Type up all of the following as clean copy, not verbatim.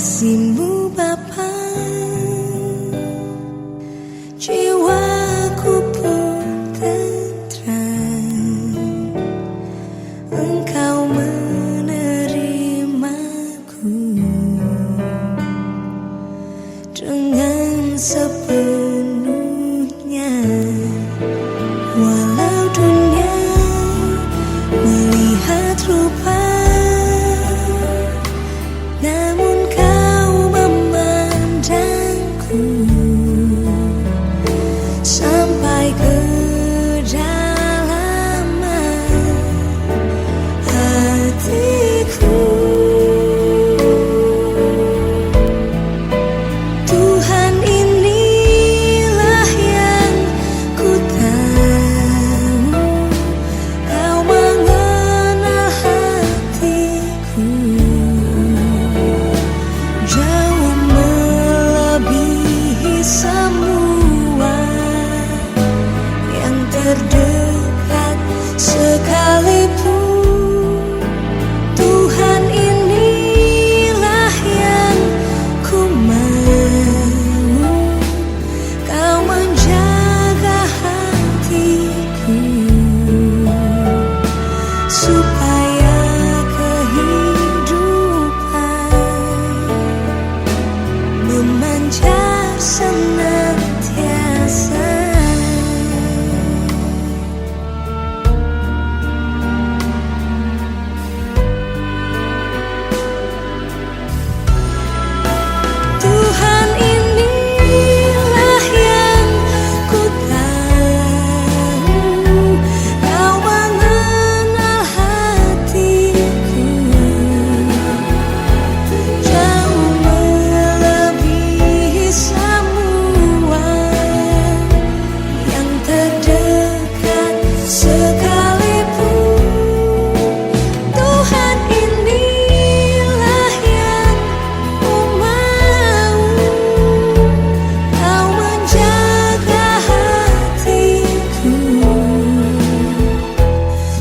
kasih-Mu Bapa, jiwaku pun tenteram. Engkau menerimaku dengan sepenuhnya. Walau dunia melihat rupa, namun Kau memandangku sampai ke kedalaman hatiku. Tuhan, inilah yang ku tahu, Kau mengenal hatiku jauh melebihi semua yang terdekat sekalipun. Tuhan, inilah yang ku mau, Kau menjaga hatiku supaya kehidupan memancar senantiasa. Tuhan, inilah yang ku tahu, Kau mengenal hatiku jauh melebihi semua yang terdekat sekalipun. Tuhan, inilah yang ku mau, Kau menjaga hatiku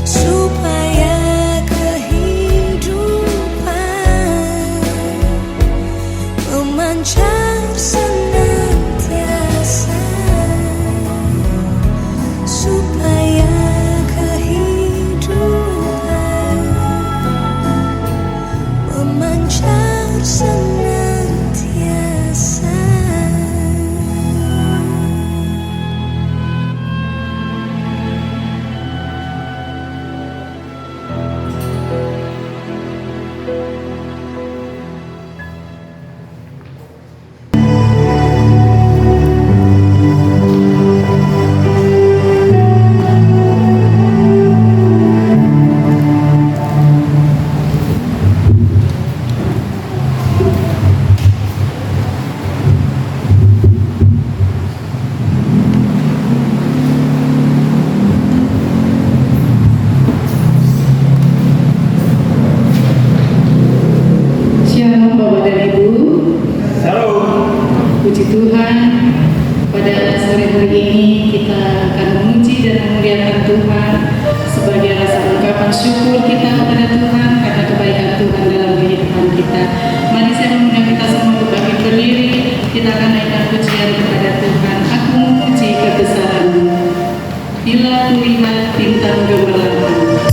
supaya kehidupan memancar senantiasa, supaya kehidupan memancar senantiasa. Shalom Bapak dan Ibu. Halo. Puji Tuhan, pada sore hari ini kita akan memuji dan memuliakan Tuhan sebagai rasa ungkapan syukur kita kepada Tuhan karena kebaikan Tuhan dalam kehidupan kita. Mari saya mengundang kita semua untuk bangkit berdiri. Kita akan naikkan pujian kepada Tuhan. Aku memuji kebesaran-Mu bila kulihat bintang gemerlap.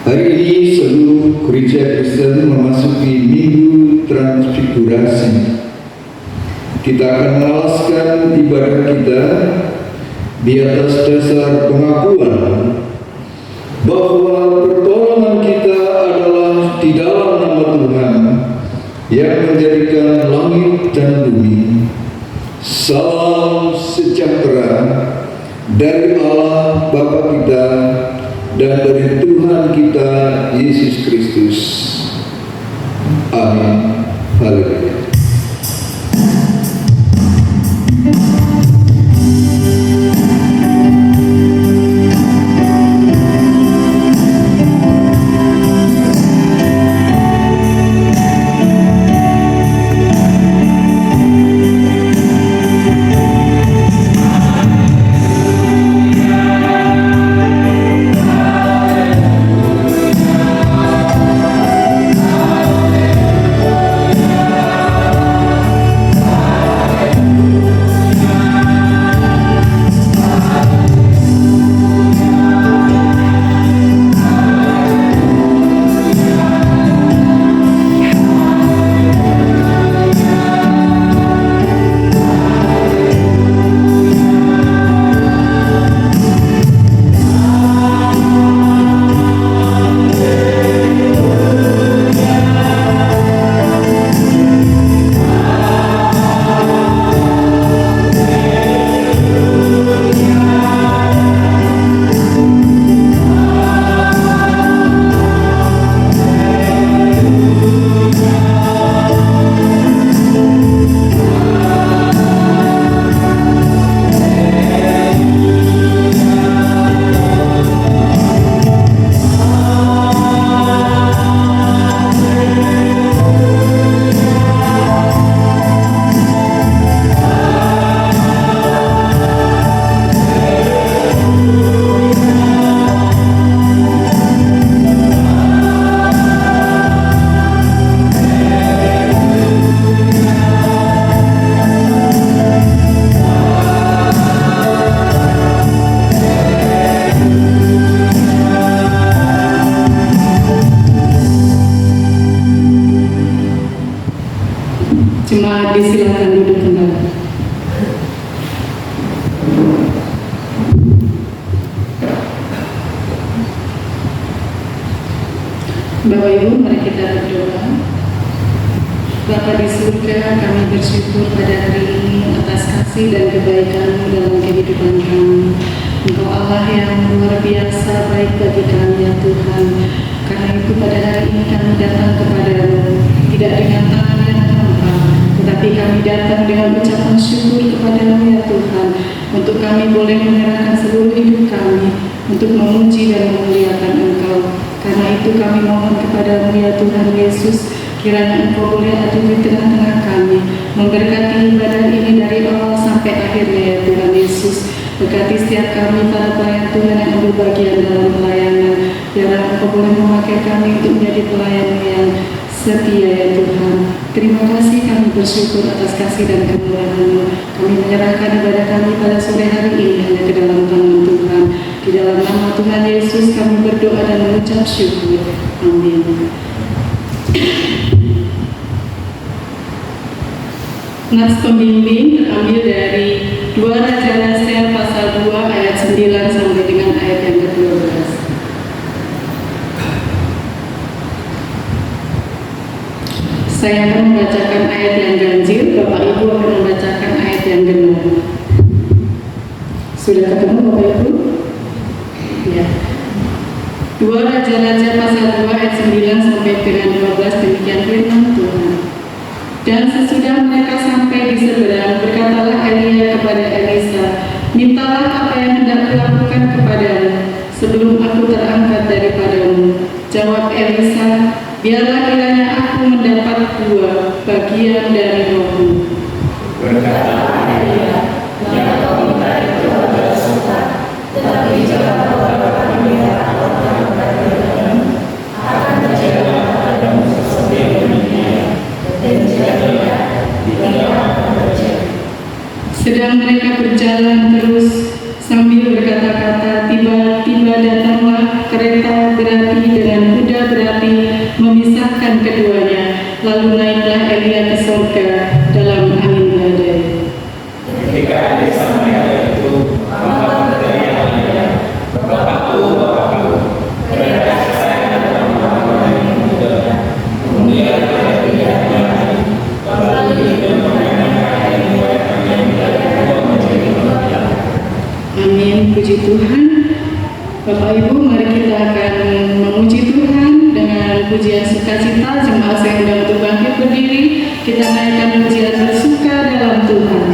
Hari ini seluruh gereja Kristen memasuki Minggu Transfigurasi. Kita akan mengalaskan ibadah kita di atas dasar pengakuan bahwa pertolongan kita adalah di dalam nama Tuhan yang menjadikan langit dan bumi. Salam sejahtera dari Allah Bapa kita dan dari Tuhan kita Yesus Kristus. Amin. Haleluya. Jemaat disilakan duduk kembali. Bapak Ibu, mari kita berdoa. Bapa di surga, kami bersyukur pada hari ini atas kasih dan kebaikan-Mu dalam kehidupan kami. Engkau Allah yang luar biasa baik bagi kami ya Tuhan. Karena itu pada hari ini kami datang kepada-Mu, tidak dengan tangan yang hampa, tetapi kami datang dengan ucapan syukur kepada-Mu ya Tuhan, untuk kami boleh menyerahkan seluruh hidup kami untuk memuji dan memuliakan Engkau. Karena itu kami mohon kepada-Mu ya Tuhan Yesus, kiranya Engkau boleh ada di tengah-tengah kami, memberkati ibadah ini dari awal sampai akhirnya ya Tuhan Yesus. Berkati setiap kami para pelayan Tuhan yang ambil bagian dalam pelayanan. Biarlah Engkau boleh memakai kami untuk menjadi pelayan yang setia ya Tuhan. Terima kasih, kami bersyukur atas kasih dan kemurahan-Mu. Kami menyerahkan ibadah kami pada sore hari ini hanya ke dalam tangan Tuhan. Di dalam nama Tuhan Yesus kami berdoa dan mengucap syukur. Amin. Nats pembimbing terambil dari 2 Raja-Raja pasal 2 ayat 9 sampai dengan ayat yang ke-12. Saya akan membacakan ayat yang ganjil, Bapak Ibu akan membacakan ayat yang genap. Sudah ketemu Bapak Ibu? Ya. 2 Raja-Raja pasal 2 ayat 9 sampai dengan 12, demikian firman Tuhan. Dan sesudah mereka sampai di seberang, berkatalah Elia kepada Elisa, mintalah apa yang hendak kulakukan kepadamu, sebelum aku terangkat daripadamu. Jawab Elisa, biarlah kiranya aku mendapat 2 bagian dari rohmu. Berkata Elia, yang kau minta itu adalah suka, tetapi jika kau dapat meminta apa yang kepadamu, akan terjadi kepadamu sesuatu yang demikian. Sedang mereka berjalan terus sambil berkata-kata, tiba-tiba datanglah kereta berat berapi dengan kuda berapi memisahkan keduanya. Lalu naiklah Elia ke surga dalam angin badai. Ketika di Samaria itu, maka berteriaklah, Bapakku, beradakah saya dalam orang yang muda? Kemudian dia lalu dia mengenai yang menjadi manusia. Amin, puji Tuhan. Bapak Ibu, mari kita akan memuji Tuhan dengan pujian sukacita. Jemaat saya undang untuk bangkit berdiri. Kita naikkan pujian bersuka dalam Tuhan.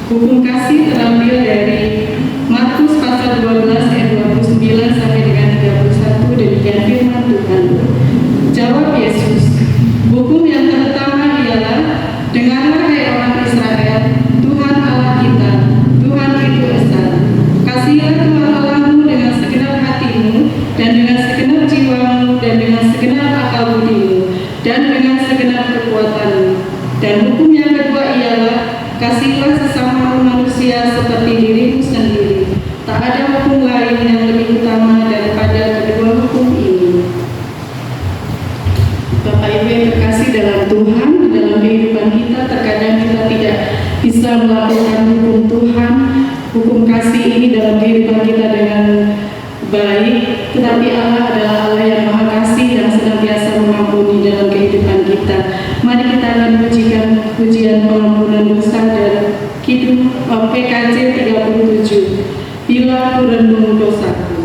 Hukum kasih terambil dari Markus pasal 12 ayat 29 sampai dengan 31. Demikian firman Tuhan. Jawab Yesus, hukum yang pertama ialah, dengarlah hai orang Israel, Tuhan Allah kita, Tuhan itu esa. Kasihilah Tuhan Allahmu dengan segenap hatimu, dan dengan segenap jiwamu, dan dengan segenap akal budimu, dan dengan segenap kekuatanmu. Dan hukum yang kedua ialah, adalah kasihlah sesama manusia seperti dirimu sendiri. Tak ada hukum lain yang lebih utama daripada kedua hukum ini. Bapak Ibu yang terkasih dalam Tuhan, dalam kehidupan kita terkadang kita tidak bisa melakukan hukum Tuhan, hukum kasih ini dalam kehidupan kita dengan baik, tetapi Allah adalah Allah yang Maha Kasih yang senantiasa mengampuni dalam kehidupan kita. Mari kita akan pujikan pujian pengampunan dosa dari PKJ 37. Bila ku renung dosaku.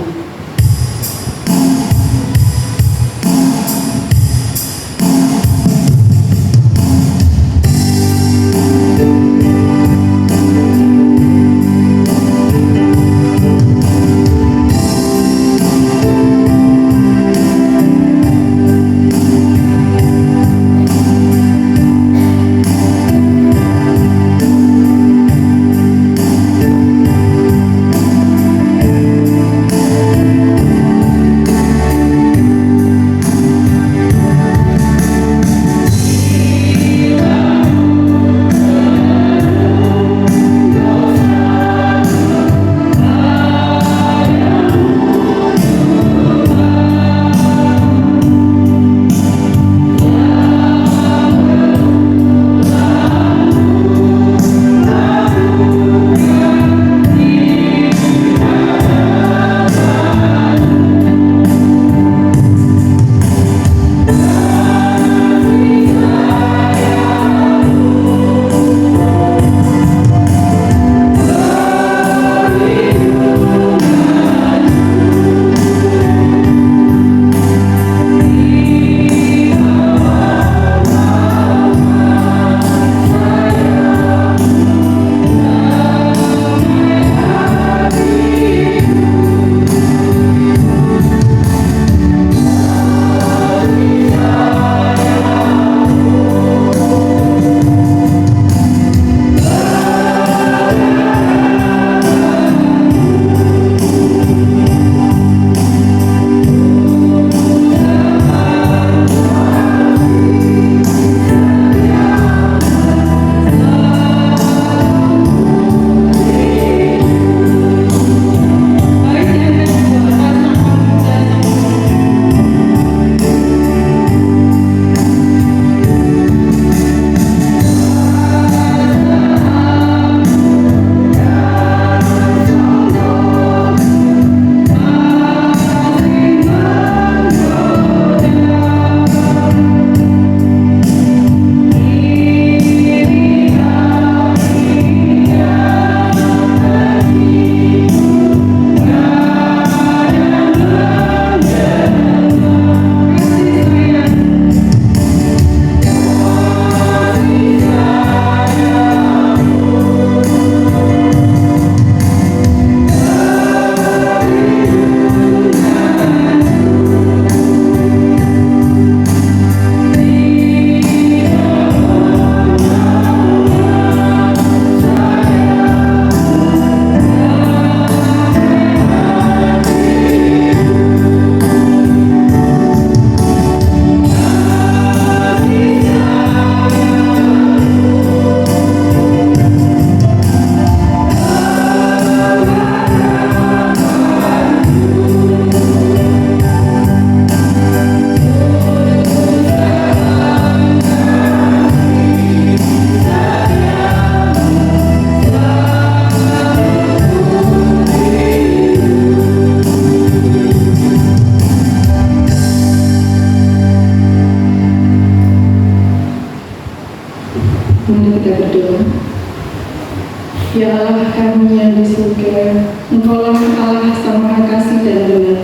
Ya Allah kami yang di surga, Engkaulah Allah Sang Maha Kasih dan benar.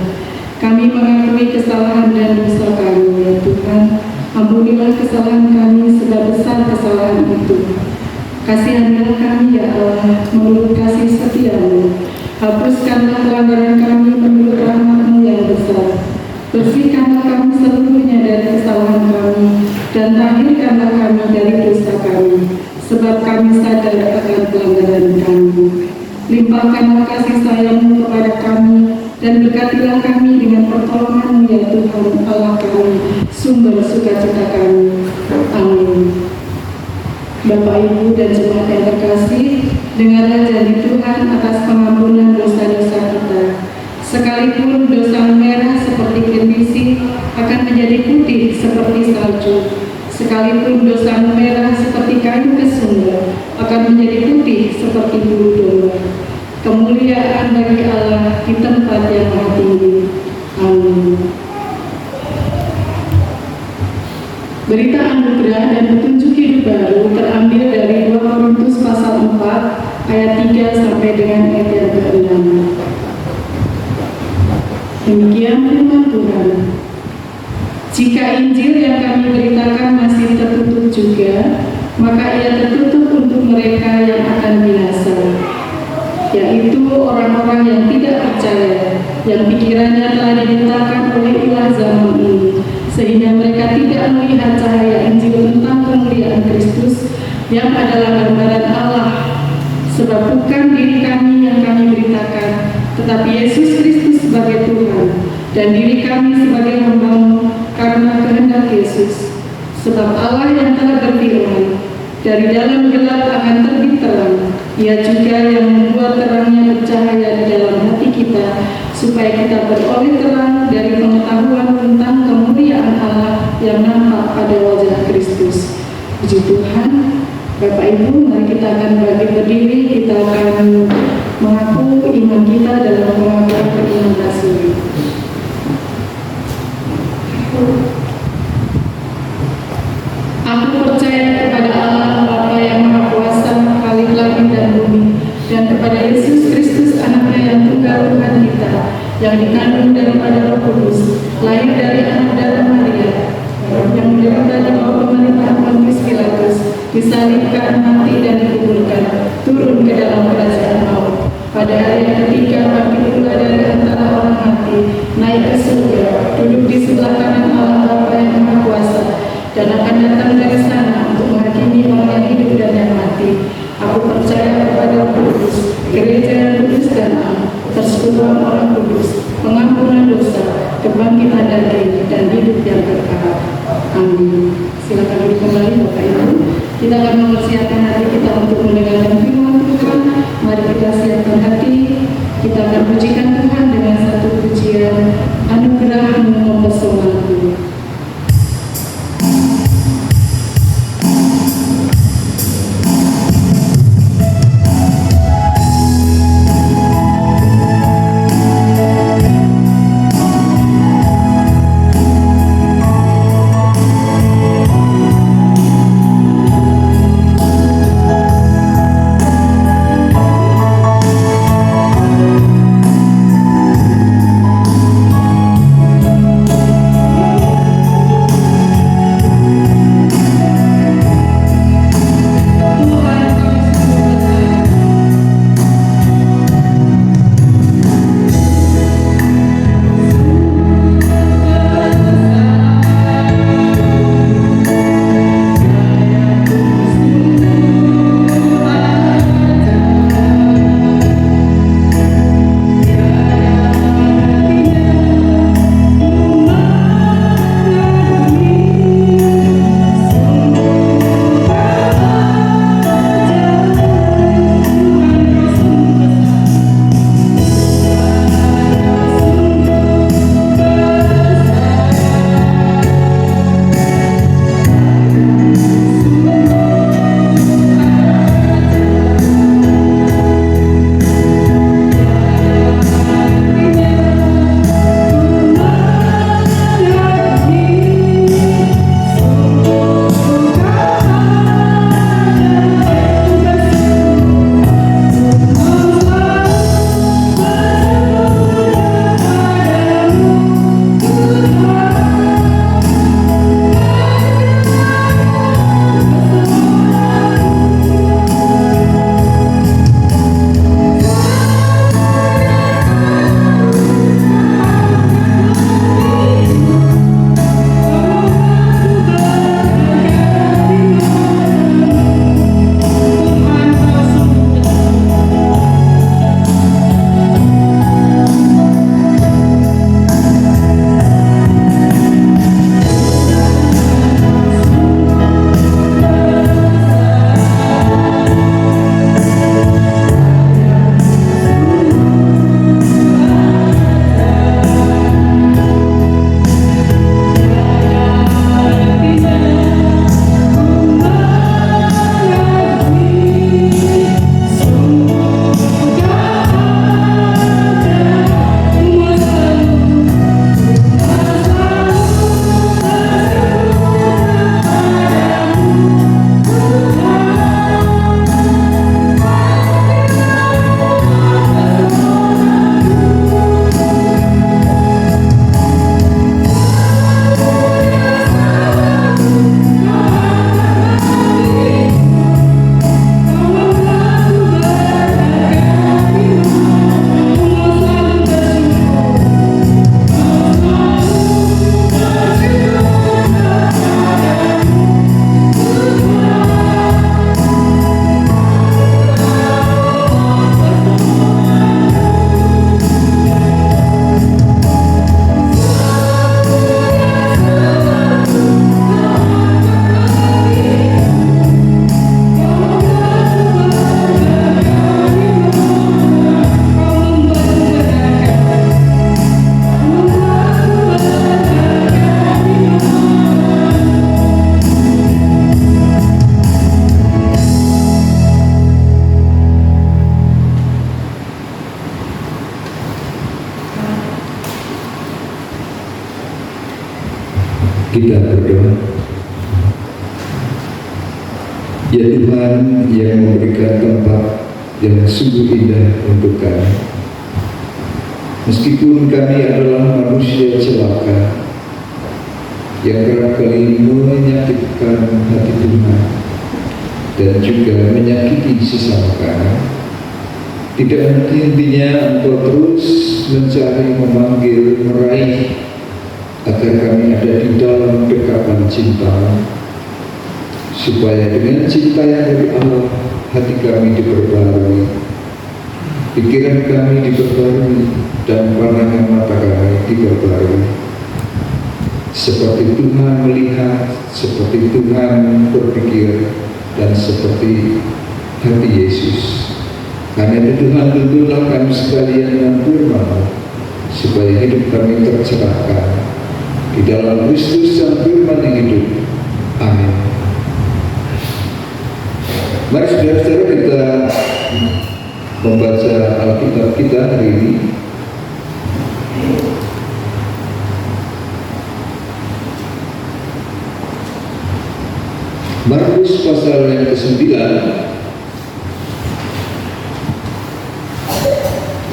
Kami mengakui kesalahan dan dosa kami, ya Tuhan. Ampunilah kesalahan kami sebab besar kesalahan itu. Kasihanilah kami, ya Allah, menurut kasih setia-Mu. Hapuskanlah pelanggaran kami menurut rahmat-Mu yang besar. Bersihkanlah kami seluruhnya dari kesalahan kami, dan tahirkanlah kami dari dosa kami, sebab kami sadar akan pelanggaran kami. Limpahkanlah kasih sayang-Mu kepada kami, dan berkatilah kami dengan pertolongan-Mu, ya Tuhan Allah kami, sumber sukacita kami. Amin. Bapak, Ibu, dan jemaat yang terkasih, dengarlah janji Tuhan atas pengampunan dosa-dosa kita. Sekalipun dosa merah seperti kirmisi akan menjadi putih seperti salju. Sekalipun dosa merah seperti kayu kesumber akan menjadi putih seperti bulu domba. Kemuliaan bagi Allah di tempat yang maha tinggi. Amin. Berita anugerah dan petunjuk hidup baru terambil dari 2 Korintus pasal 4 ayat 3 sampai dengan ayat yang ke-6. Demikian firman Tuhan. Jika Injil yang kami beritakan masih tertutup juga, maka ia tertutup untuk mereka yang akan binasa, yaitu orang-orang yang tidak percaya, yang pikirannya telah dibutakan oleh ilah zaman ini, sehingga mereka tidak melihat cahaya Injil tentang kemuliaan Kristus yang adalah gambaran Allah. Sebab bukan diri kami yang kami beritakan, tetapi Yesus Kristus sebagai Tuhan, dan diri kami sebagai hamba-Mu karena kehendak Yesus. Sebab Allah yang telah berfirman, dari dalam gelap akan terbit terang, Ia juga yang membuat terangnya bercahaya di dalam hati kita, supaya kita beroleh terang dari pengetahuan tentang kemuliaan Allah yang nampak pada wajah Kristus. Puji Tuhan. Bapak Ibu, mari kita akan berdiri, kita akan mengaku iman kita dalam pengakuan beriman rasuli. Aku percaya kepada Allah Bapa yang Maha Kuasa, Khalik langit dan bumi, dan kepada Yesus Kristus anaknya yang tunggal Tuhan kita, yang dikandung daripada Roh Kudus, lahir dari anak darah Maria, yang menderita di bawah pemerintahan Pontius Pilatus, disalibkan, mati dan dikuburkan, turun ke dalam kerajaan maut. Pada hari yang ketiga bangkit pula dari antara orang mati, naik ke surga, duduk di sebelah kanan Allah Bapa yang Maha Kuasa, dan akan datang dari sana untuk menghakimi orang yang hidup dan yang mati. Aku percaya kepada Roh Kudus, gereja yang kudus dan am, persekutuan orang kudus, pengampunan dosa, kebangkitan dari dan hidup yang kekal. Amin. Silakan duduk kembali Bapak Ibu. Kita akan mempersiapkan hati kita untuk mendengarkan firman Tuhan. Mari kita siapkan hati. Kita berdoa. Ya Tuhan yang memberikan tempat yang sungguh indah untuk kami, meskipun kami adalah manusia celaka yang kerap kali menyakitkan hati Tuhan dan juga menyakiti sesama kami, tidak henti-hentinya Engkau terus mencari, memanggil, meraih agar kami ada di dalam dekapan cinta, supaya dengan cinta yang dari Allah hati kami diperbarui, pikiran kami diperbarui, dan pandangan mata kami diperbarui, seperti Tuhan melihat, seperti Tuhan berpikir, dan seperti hati Yesus. Karena itu Tuhan, tuntunlah kami sekalian dengan firman, supaya hidup kami tercerahkan di dalam Kristus yang firman yang hidup. Amin. Mari saudara-saudara kita membaca Alkitab kita hari ini. Markus pasal yang ke-9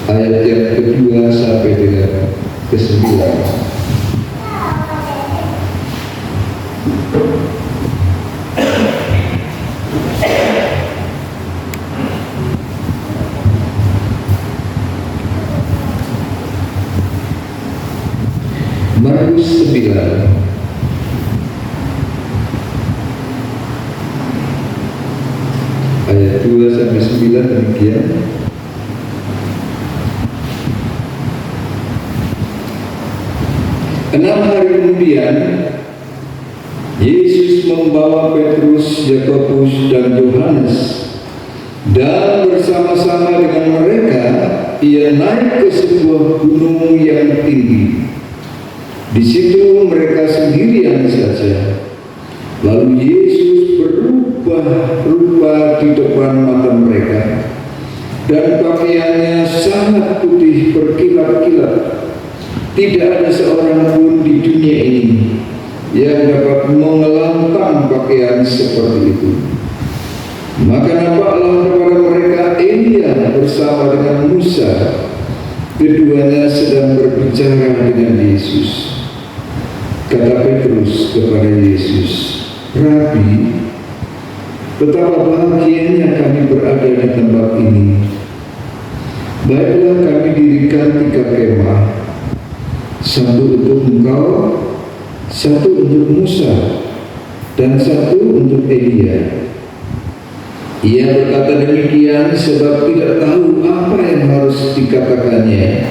ayat yang kedua sampai dengan ke-9. Markus 9 ayat 2 sampai 9 demikian. Enam hari kemudian Yesus membawa Petrus, Yakobus, dan Yohanes, dan bersama-sama dengan mereka ia naik ke sebuah gunung yang tinggi. Di situ mereka sendirian saja. Lalu Yesus berubah rupa di depan mata mereka, dan pakaiannya sangat putih berkilat-kilat. Tidak ada seorang pun di dunia ini yang dapat mengelantang pakaian seperti itu. Maka nampaklah kepada mereka Elia bersama dengan Musa. Keduanya sedang berbicara dengan Yesus. Kata Petrus kepada Yesus, Rabi, betapa bahagianya kami berada di tempat ini. Baiklah kami dirikan 3 kemah, satu untuk engkau, satu untuk Musa, dan satu untuk Elia. Ia berkata demikian sebab tidak tahu apa yang harus dikatakannya,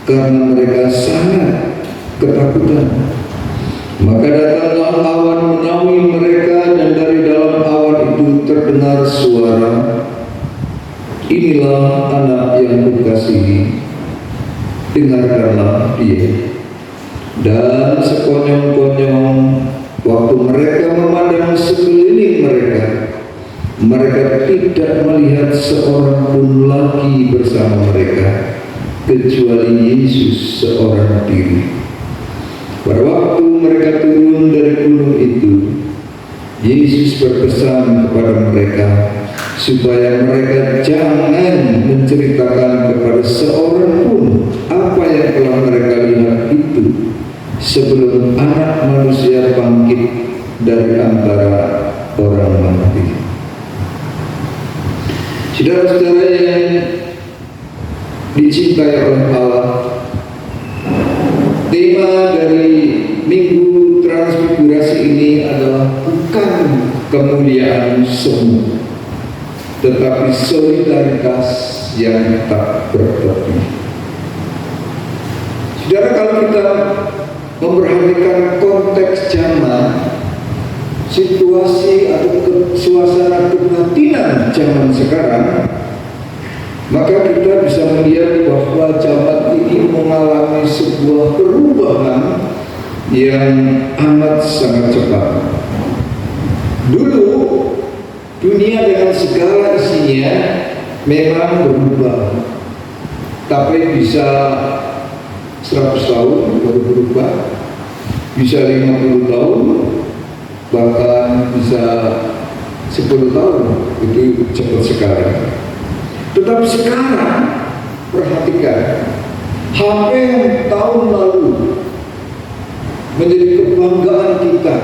karena mereka sangat ketakutan. Maka datanglah awan menaungi mereka, dan dari dalam awan itu terdengar suara, inilah anak yang kukasihi, dengarkanlah dia. Dan sekonyong-konyong waktu mereka memandang sekeliling mereka, mereka tidak melihat seorang pun lagi bersama mereka, kecuali Yesus seorang diri. Pada waktu mereka turun dari gunung itu, Yesus berpesan kepada mereka supaya mereka jangan menceritakan kepada seorang pun apa yang telah mereka lihat itu sebelum Anak Manusia bangkit dari antara orang mati. Saudara-saudara yang dicintai oleh Allah, tema dari Minggu Transfigurasi ini adalah bukan kemuliaan semu, tetapi solidaritas yang tak bertepi. Saudara, kalau kita memperhatikan konteks zaman, situasi atau suasana kebatinan zaman sekarang, maka kita bisa melihat bahwa zaman ini mengalami sebuah perubahan yang amat sangat cepat. Dulu dunia dengan segala isinya memang berubah, tapi bisa 100 tahun baru berubah. bisa 50 tahun, bahkan bisa 10 tahun, itu cepat sekali. Tetapi sekarang, perhatikan, HP yang tahun lalu menjadi kebanggaan kita,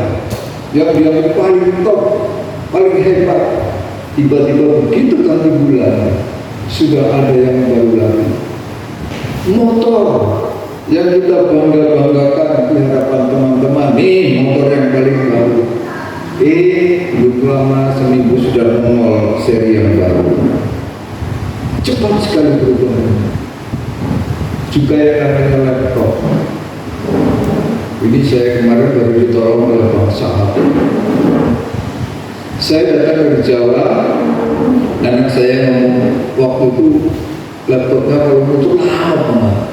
yang paling top, paling hebat, tiba-tiba begitu kali bulan, sudah ada yang baru lagi. Motor yang kita bangga-banggakan di hadapan teman-teman, nih motor yang paling baru. Belum lama seminggu sudah nongol seri yang baru. Cepat sekali perubahannya. Juga yang namanya laptop. Ini saya kemarin baru ditolong oleh Pak Sahat. Saya datang dari Jawa, anak saya ngomong waktu itu laptopnya kalau itu lama.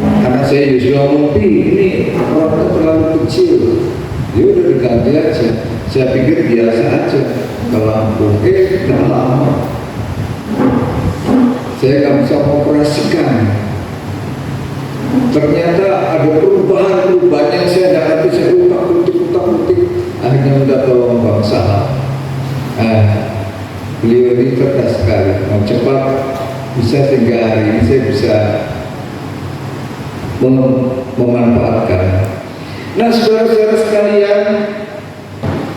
Anak saya juga ngomong, ini laptopnya terlalu kecil. Dia udah diganti aja. Saya pikir biasa aja ke lampu. Udah lama. Saya nggak bisa mengoperasikan. Ternyata ada perubahan yang saya tidak ngerti. Saya utak-utik. Akhirnya minta tolong Bang Sahat. Beliau ini cerdas sekali. Mau cepat bisa sehingga hari ini saya bisa memanfaatkan. Nah, saudara-saudara sekalian,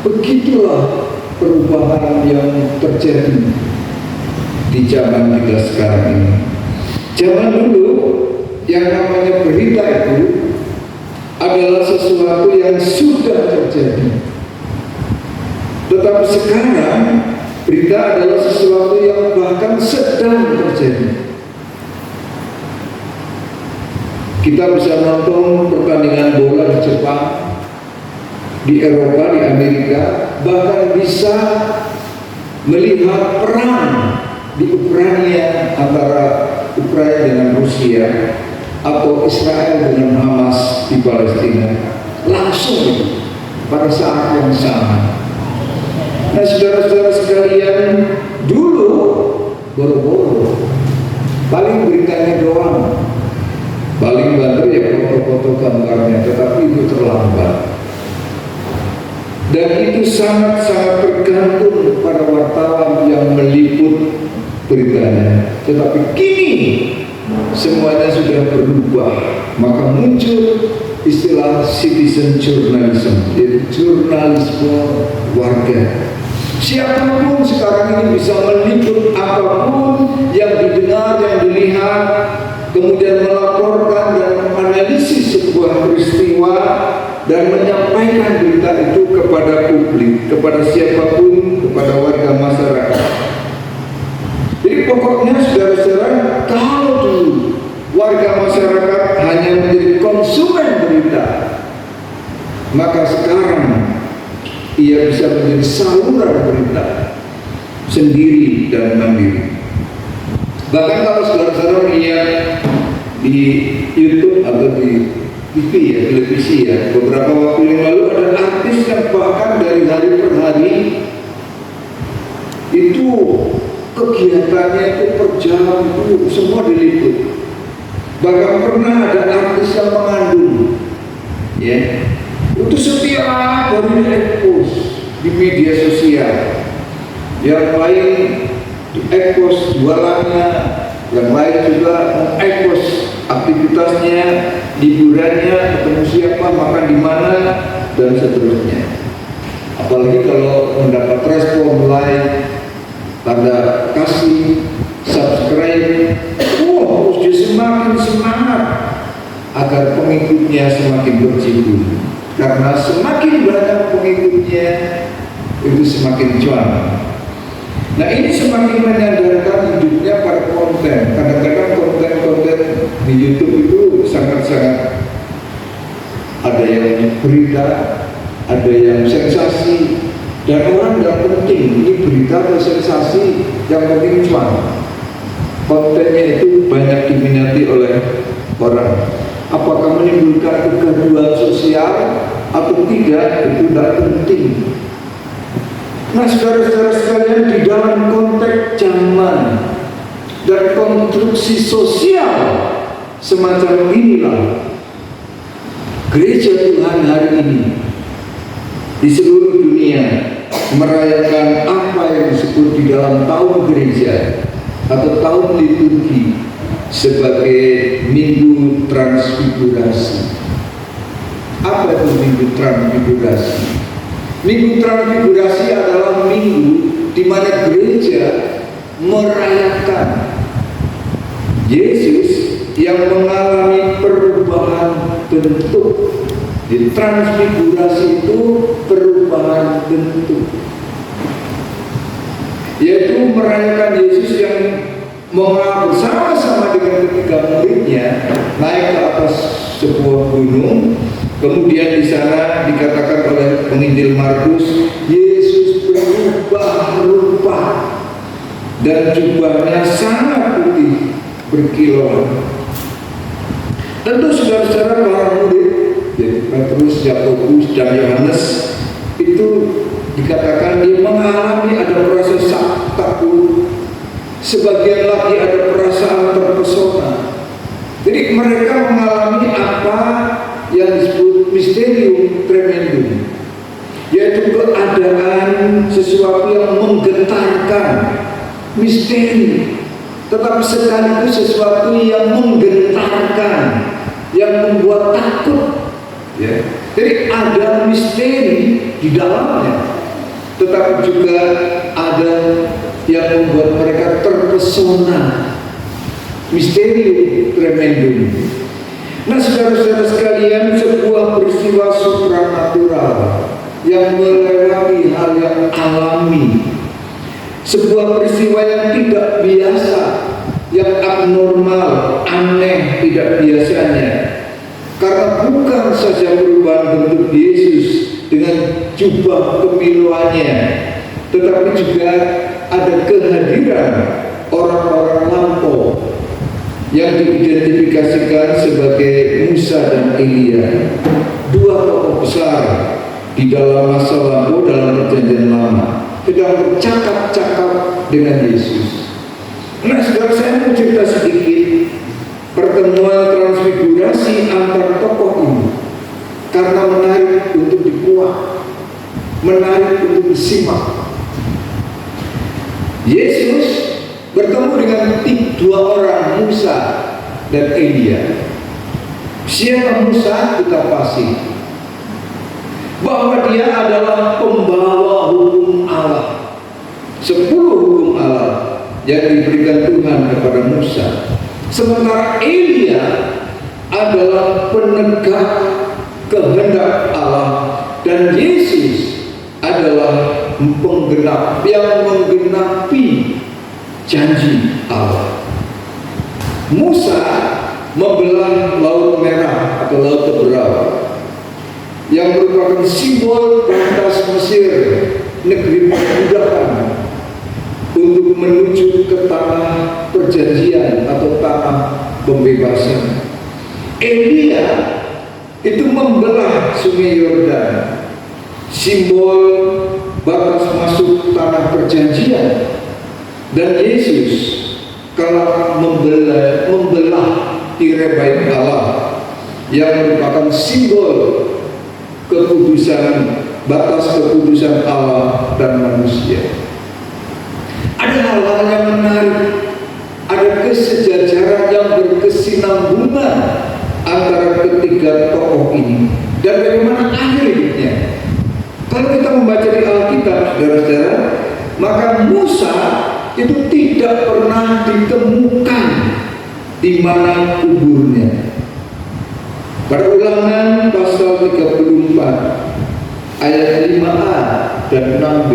begitulah perubahan yang terjadi di zaman kita sekarang ini. Zaman dulu yang namanya berita itu adalah sesuatu yang sudah terjadi. Tetapi sekarang berita adalah sesuatu yang bahkan sedang terjadi. Kita bisa nonton pertandingan bola di Jepang, di Eropa, di Amerika, bahkan bisa melihat perang di Ukraina antara Ukraina dengan Rusia atau Israel dengan Hamas di Palestina langsung pada saat yang sama. Nah, saudara-saudara sekalian, dulu boro-boro paling beritanya doang, paling banter ya foto-foto gambarnya, tetapi itu terlambat. Dan itu sangat-sangat tergantung pada wartawan yang meliput beritanya. Tetapi kini semuanya sudah berubah, maka muncul istilah citizen journalism, yaitu jurnalisme warga. Siapapun sekarang ini bisa meliput apapun yang didengar, yang dilihat, kemudian melaporkan dan menganalisis sebuah peristiwa dan menyampaikan berita itu kepada publik, kepada siapapun, kepada warga masyarakat. Jadi pokoknya saudara-saudara, kalau dulu warga masyarakat hanya menjadi konsumen berita, maka sekarang ia bisa menjadi saluran berita sendiri dan mandiri. Bahkan kalau saudara-saudara lihat di YouTube atau di TV ya, televisi ya, beberapa waktu yang lalu ada artis yang bahkan dari hari per hari itu kegiatannya itu per jam itu semua diliput. Bahkan pernah ada artis yang mengandung, ya, itu setiap hari di-expose di media sosial. Yang lain di-expose jualannya, yang lain juga meng-expose aktivitasnya, liburannya, ketemu siapa, makan di mana, dan seterusnya. Apalagi kalau mendapat respon like, tanda kasih, subscribe, terus dia semakin semangat agar pengikutnya semakin berjibun. Karena semakin banyak pengikutnya, itu semakin cuan. Nah, ini semakin menyadarkan hidupnya para konten. Kadang-kadang konten-konten di YouTube itu sangat-sangat ada yang berita, ada yang sensasi, dan orang tidak penting ini berita atau sensasi, yang penting cuan. Kontennya itu banyak diminati oleh orang. Apakah menimbulkan kegaduhan sosial atau tidak, itu tidak penting. Nah, saudara-saudara sekalian, di dalam konteks zaman dan konstruksi sosial semacam inilah, Gereja Tuhan hari ini di seluruh dunia merayakan apa yang disebut di dalam tahun gereja atau tahun liturgi sebagai Minggu Transfigurasi. Apa itu Minggu Transfigurasi? Minggu Transfigurasi adalah minggu di mana gereja merayakan Yesus yang mengalami perubahan bentuk. Di transfigurasi itu perubahan bentuk, yaitu merayakan Yesus yang bersama-sama dengan ketiga muridnya naik ke atas sebuah gunung. Kemudian di sana dikatakan oleh penginjil Markus, Yesus berubah rupa dan jubahnya sangat putih berkilauan. Tentu saudara-saudara para murid, yaitu Petrus, Yakobus, dan Yohanes, itu dikatakan dia mengalami ada perasaan takut, sebagian lagi ada perasaan terpesona. Jadi mereka mengalami apa yang disebut misterium tremendum, yaitu keadaan sesuatu yang menggetarkan, misteri, tetapi sekaligus sesuatu yang menggetarkan, yang membuat takut. Ya. Jadi ada misteri di dalamnya, tetapi juga ada yang membuat mereka terpesona. Misterium tremendum. Nah, saudara-saudara sekalian, sebuah peristiwa supranatural yang melewati hal yang alami, sebuah peristiwa yang tidak biasa, yang abnormal, aneh, tidak biasanya. Karena bukan saja perubahan bentuk Yesus dengan jubah kemiluannya, tetapi juga ada kehadiran orang-orang lampau yang diidentifikasikan sebagai Musa dan Elia, dua tokoh besar di dalam masa lampau dalam perjanjian lama, sedang bercakap-cakap dengan Yesus. Nah, saudara, saya mau cerita sedikit pertemuan transfigurasi antar tokoh ini, karena menarik untuk dikuak, menarik untuk disimak. Yesus bertemu dengan dua orang, Musa dan Elia. Siapa Musa? Kita pasti bahwa dia adalah pembawa hukum Allah, 10 hukum Allah yang diberikan Tuhan kepada Musa. Sementara Elia adalah penegak kehendak Allah, dan Yesus adalah penggenap yang menggenapi janji Allah. Musa membelah Laut Merah atau Laut Teberau yang merupakan simbol batas Mesir, negeri perbudakan, untuk menuju ke tanah perjanjian atau tanah pembebasan. Elia itu membelah Sungai Yordan, simbol batas masuk tanah perjanjian. Dan Yesus kalau membelah tirai baik Allah yang merupakan simbol kekudusan, batas kekudusan Allah dan manusia. Ada hal-hal yang menarik, ada kesejajaran yang berkesinambungan antara ketiga tokoh ini. Dan bagaimana akhir hidupnya? Kalau kita membaca di Alkitab, saudara-saudara, maka Musa itu tidak pernah ditemukan di mana kuburnya. Pada Ulangan pasal 34 ayat 5a dan 6b,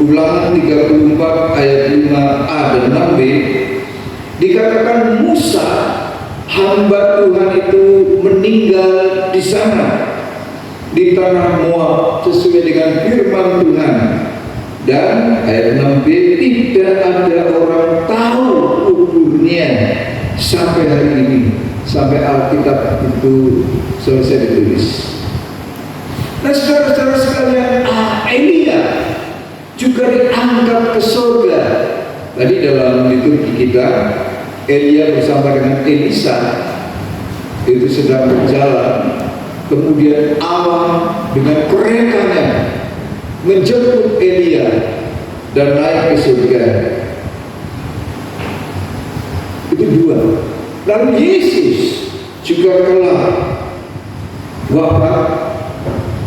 Ulangan 34 ayat 5a dan 6b, dikatakan Musa hamba Tuhan itu meninggal di sana, di tanah Moab, sesuai dengan firman Tuhan. Dan ayat 6b, tidak ada orang tahu kuburnya sampai hari ini, sampai Alkitab itu selesai ditulis. Nah, saudara-saudara sekalian, Elia juga diangkat ke surga. Tadi dalam liturgi kita, Elia bersama dengan Elisa. itu sedang berjalan, kemudian Allah dengan kerekannya menjemput Elia dan naik ke surga. Itu dua. Lalu Yesus juga kelak wafat,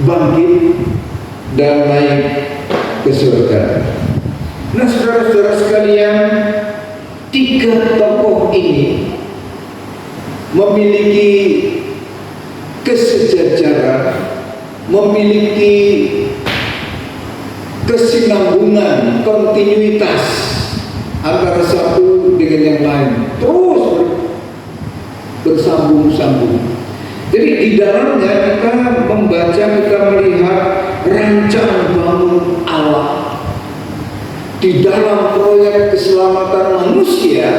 bangkit, dan naik ke surga. Nah, saudara-saudara sekalian, tiga tokoh ini memiliki kesejajaran, memiliki kesinambungan, kontinuitas antara satu dengan yang lain, terus bersambung-sambung. Jadi di dalamnya kita membaca, kita melihat rancang bangun Allah di dalam proyek keselamatan manusia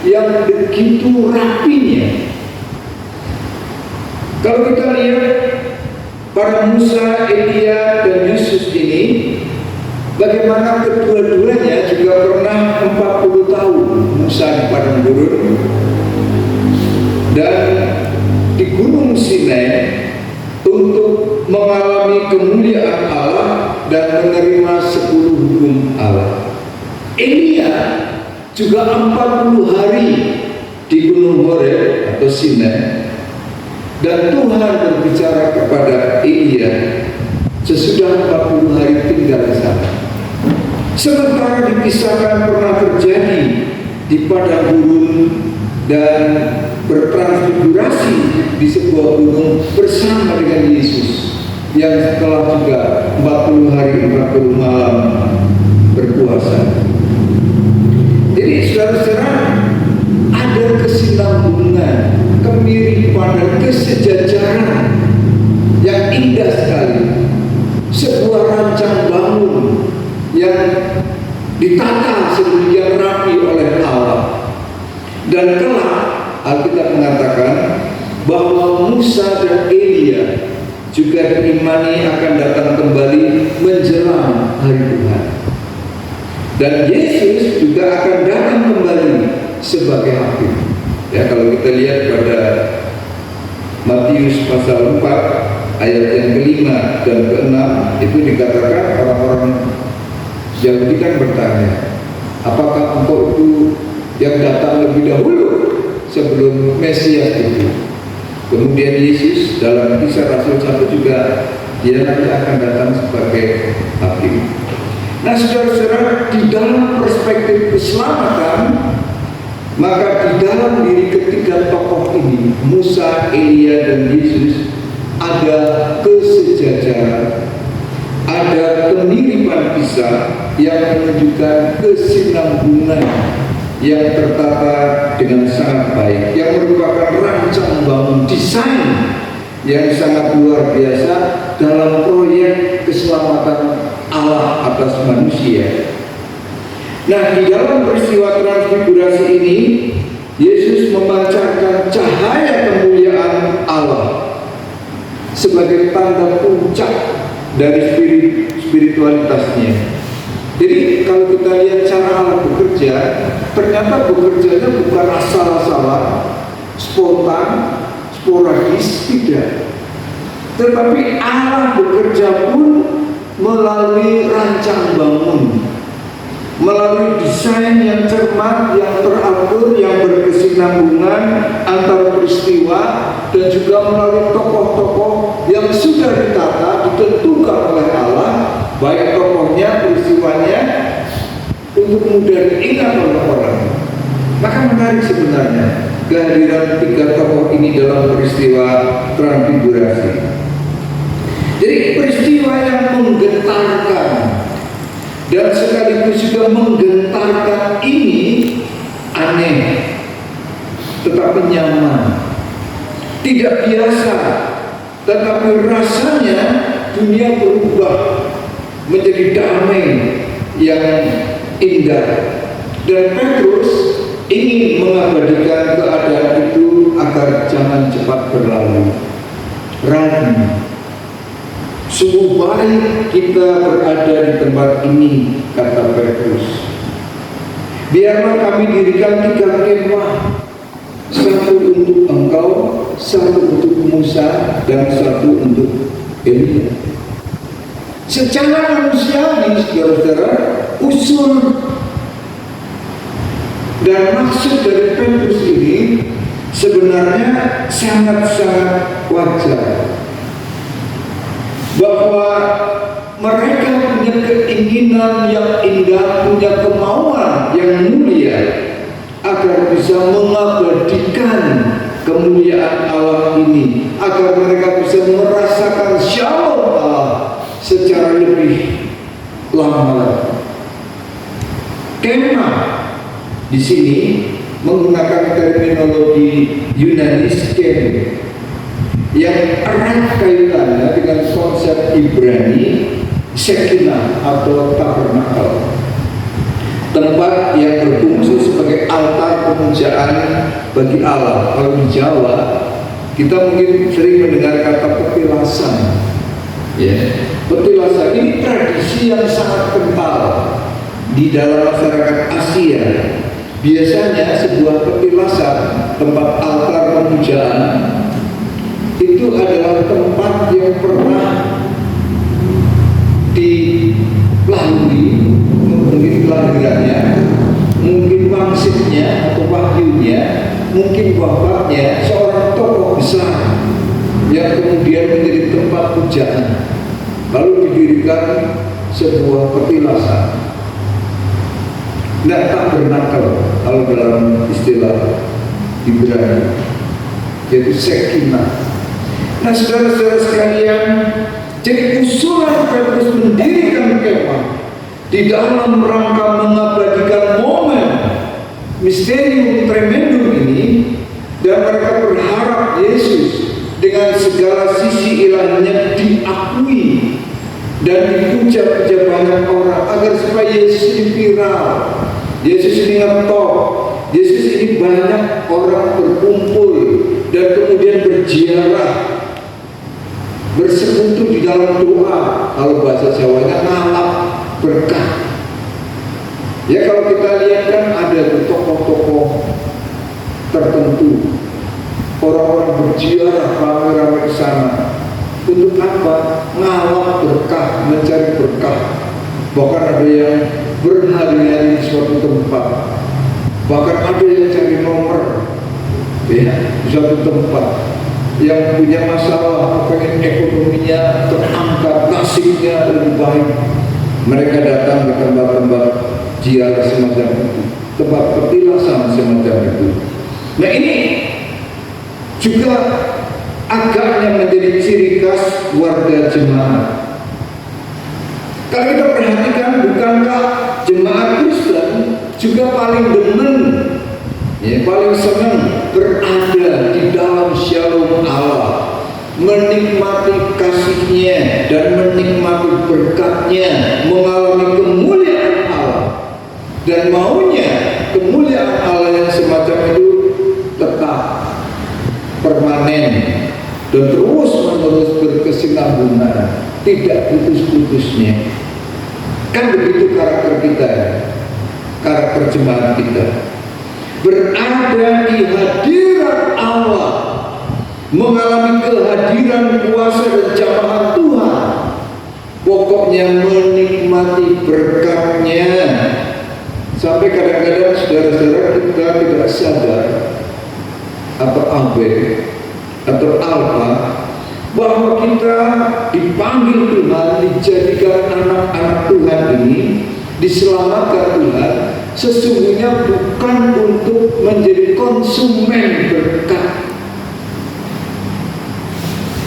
yang begitu rapinya. Kalau kita lihat para Musa, Elia, dan Yesus ini, bagaimana kedua-duanya juga pernah 40 tahun Musa di padang gurun dan di Gunung Sinai untuk mengalami kemuliaan Allah dan menerima 10 hukum Allah. Elia juga 40 hari di Gunung Horeb atau Sinai, dan Tuhan berbicara kepada Elia sesudah 40 hari tinggal di sana. Sementara dipisahkan pernah terjadi di padang gurun dan bertransfigurasi di sebuah gunung bersama dengan Yesus yang setelah juga 40 hari 40 malam berpuasa. Jadi saudara-saudara, ada kesinambungan, kemiripan dan kesejajaran yang indah sekali. Sebuah rancang bangun yang ditata sedemikian rapi oleh Allah. Dan kelak Alkitab mengatakan bahwa Musa dan Elia juga diimani akan datang kembali menjelang hari Tuhan. Dan Yesus juga akan datang kembali sebagai hakim. Ya, kalau kita lihat pada Matius pasal 4 ayat yang ke-5 dan ke-6 itu dikatakan orang-orang Yahudi kan bertanya, apakah engkau itu yang datang lebih dahulu sebelum Mesias itu? Kemudian Yesus dalam Kisah Rasul 1 juga dia nanti akan datang sebagai hakim. Nah, saudara-saudara, di dalam perspektif keselamatan, maka di dalam diri ketiga tokoh ini, Musa, Elia, dan Yesus, ada kesejajaran, ada kemiripan kisah yang menunjukkan kesinambungan yang tertata dengan sangat baik, yang merupakan rancang bangun desain yang sangat luar biasa dalam proyek keselamatan Allah atas manusia. Nah, di dalam peristiwa transfigurasi ini, Yesus memancarkan cahaya kemuliaan Allah sebagai tanda puncak dari spiritualitasnya. Jadi kalau kita lihat cara Allah bekerja, ternyata bekerjanya bukan asal-asalan, spontan, sporadis, tidak. Tetapi Allah bekerja pun melalui rancang bangun, melalui desain yang cermat, yang teratur, yang berkesinambungan antar peristiwa, dan juga melalui tokoh-tokoh yang sudah ditata, ditentukan oleh Allah, baik tokohnya, peristiwanya, untuk mudah diingat oleh orang. Maka menarik sebenarnya kehadiran tiga tokoh ini dalam peristiwa transfigurasi. Jadi peristiwa yang menggetarkan dan sekaligus juga menggentarkan ini aneh, tetapi nyaman, tidak biasa, tetapi rasanya dunia berubah menjadi damai yang indah. Dan Petrus ingin mengabadikan keadaan itu agar jangan cepat berlalu. Ragu, sungguh baik kita berada di tempat ini, kata Petrus. Biarlah kami dirikan 3 kemah, satu untuk engkau, satu untuk Musa dan satu untuk Elia. Secara manusiawi, saudara-saudara, usul dan maksud dari Petrus ini sebenarnya sangat-sangat wajar, bahwa mereka punya keinginan yang indah, punya kemauan yang mulia agar bisa mengabadikan kemuliaan Allah ini, agar mereka bisa merasakan shalom Allah secara lebih lama. Kemah di sini menggunakan terminologi Yunani skem yang erat kaitannya dengan konsep Ibrani Shekinah atau tabernakel, tempat yang berfungsi sebagai altar pemujaan bagi Allah. Kalau di Jawa kita mungkin sering mendengar kata petilasan, ya. Petilasan ini tradisi yang sangat kental di dalam masyarakat Asia. Biasanya sebuah petilasan, tempat altar pemujaan, itu adalah tempat yang pernah dilalui, mungkin kelahirannya, mungkin wangsitnya atau wahyunya, mungkin wafatnya seorang tokoh besar yang kemudian menjadi tempat pujaan. Lalu didirikan sebuah petilasan. Nah, tabernakel kalau dalam istilah Ibrani, yaitu Shekinah. Nah, saudara-saudara sekalian, jadi usulan Petrus mendirikan kemah di dalam rangka mengabadikan momen misterium tremendum ini, dan mereka berharap Yesus dengan segala sisi ilahnya diakui dan dipuja-puja banyak orang, agar supaya Yesus ini viral, Yesus ini ngetop, Yesus ini banyak orang berkumpul dan kemudian berziarah, bersekutu di dalam doa, kalau bahasa Jawanya ngalap berkah. Ya, kalau kita lihat kan ada tokoh-tokoh tertentu, orang-orang berziarah ramai-ramai ke sana. Untuk apa? Ngalap berkah, mencari berkah. Bahkan ada yang berhari-hari di suatu tempat, bahkan ada yang cari nomor, ya, di suatu tempat, yang punya masalah, pengen ekonominya terangkat, nasibnya lebih baik. Mereka datang ke tempat-tempat ziarah semacam itu, tempat petilasan semacam itu. Nah, ini juga agaknya menjadi ciri khas warga jemaat. Kalau kita perhatikan, bukankah jemaat Kristen juga paling demen, ya, paling senang berada di dalam shalom Allah, menikmati kasih-Nya dan menikmati berkat-Nya, mengalami kemuliaan Allah, dan maunya kemuliaan Allah yang semacam itu tetap permanen dan terus-menerus berkesinambungan, tidak putus-putusnya. Kan begitu karakter kita, karakter jemaat kita, berada di hadirat Allah, mengalami kehadiran kuasa dan jamaah Tuhan, pokoknya menikmati berkat-Nya. Sampai kadang-kadang saudara-saudara kita tidak sadar atau abe atau alfa, bahwa kita dipanggil Tuhan, dijadikan anak-anak Tuhan ini, diselamatkan Tuhan, sesungguhnya bukan untuk menjadi konsumen berkat,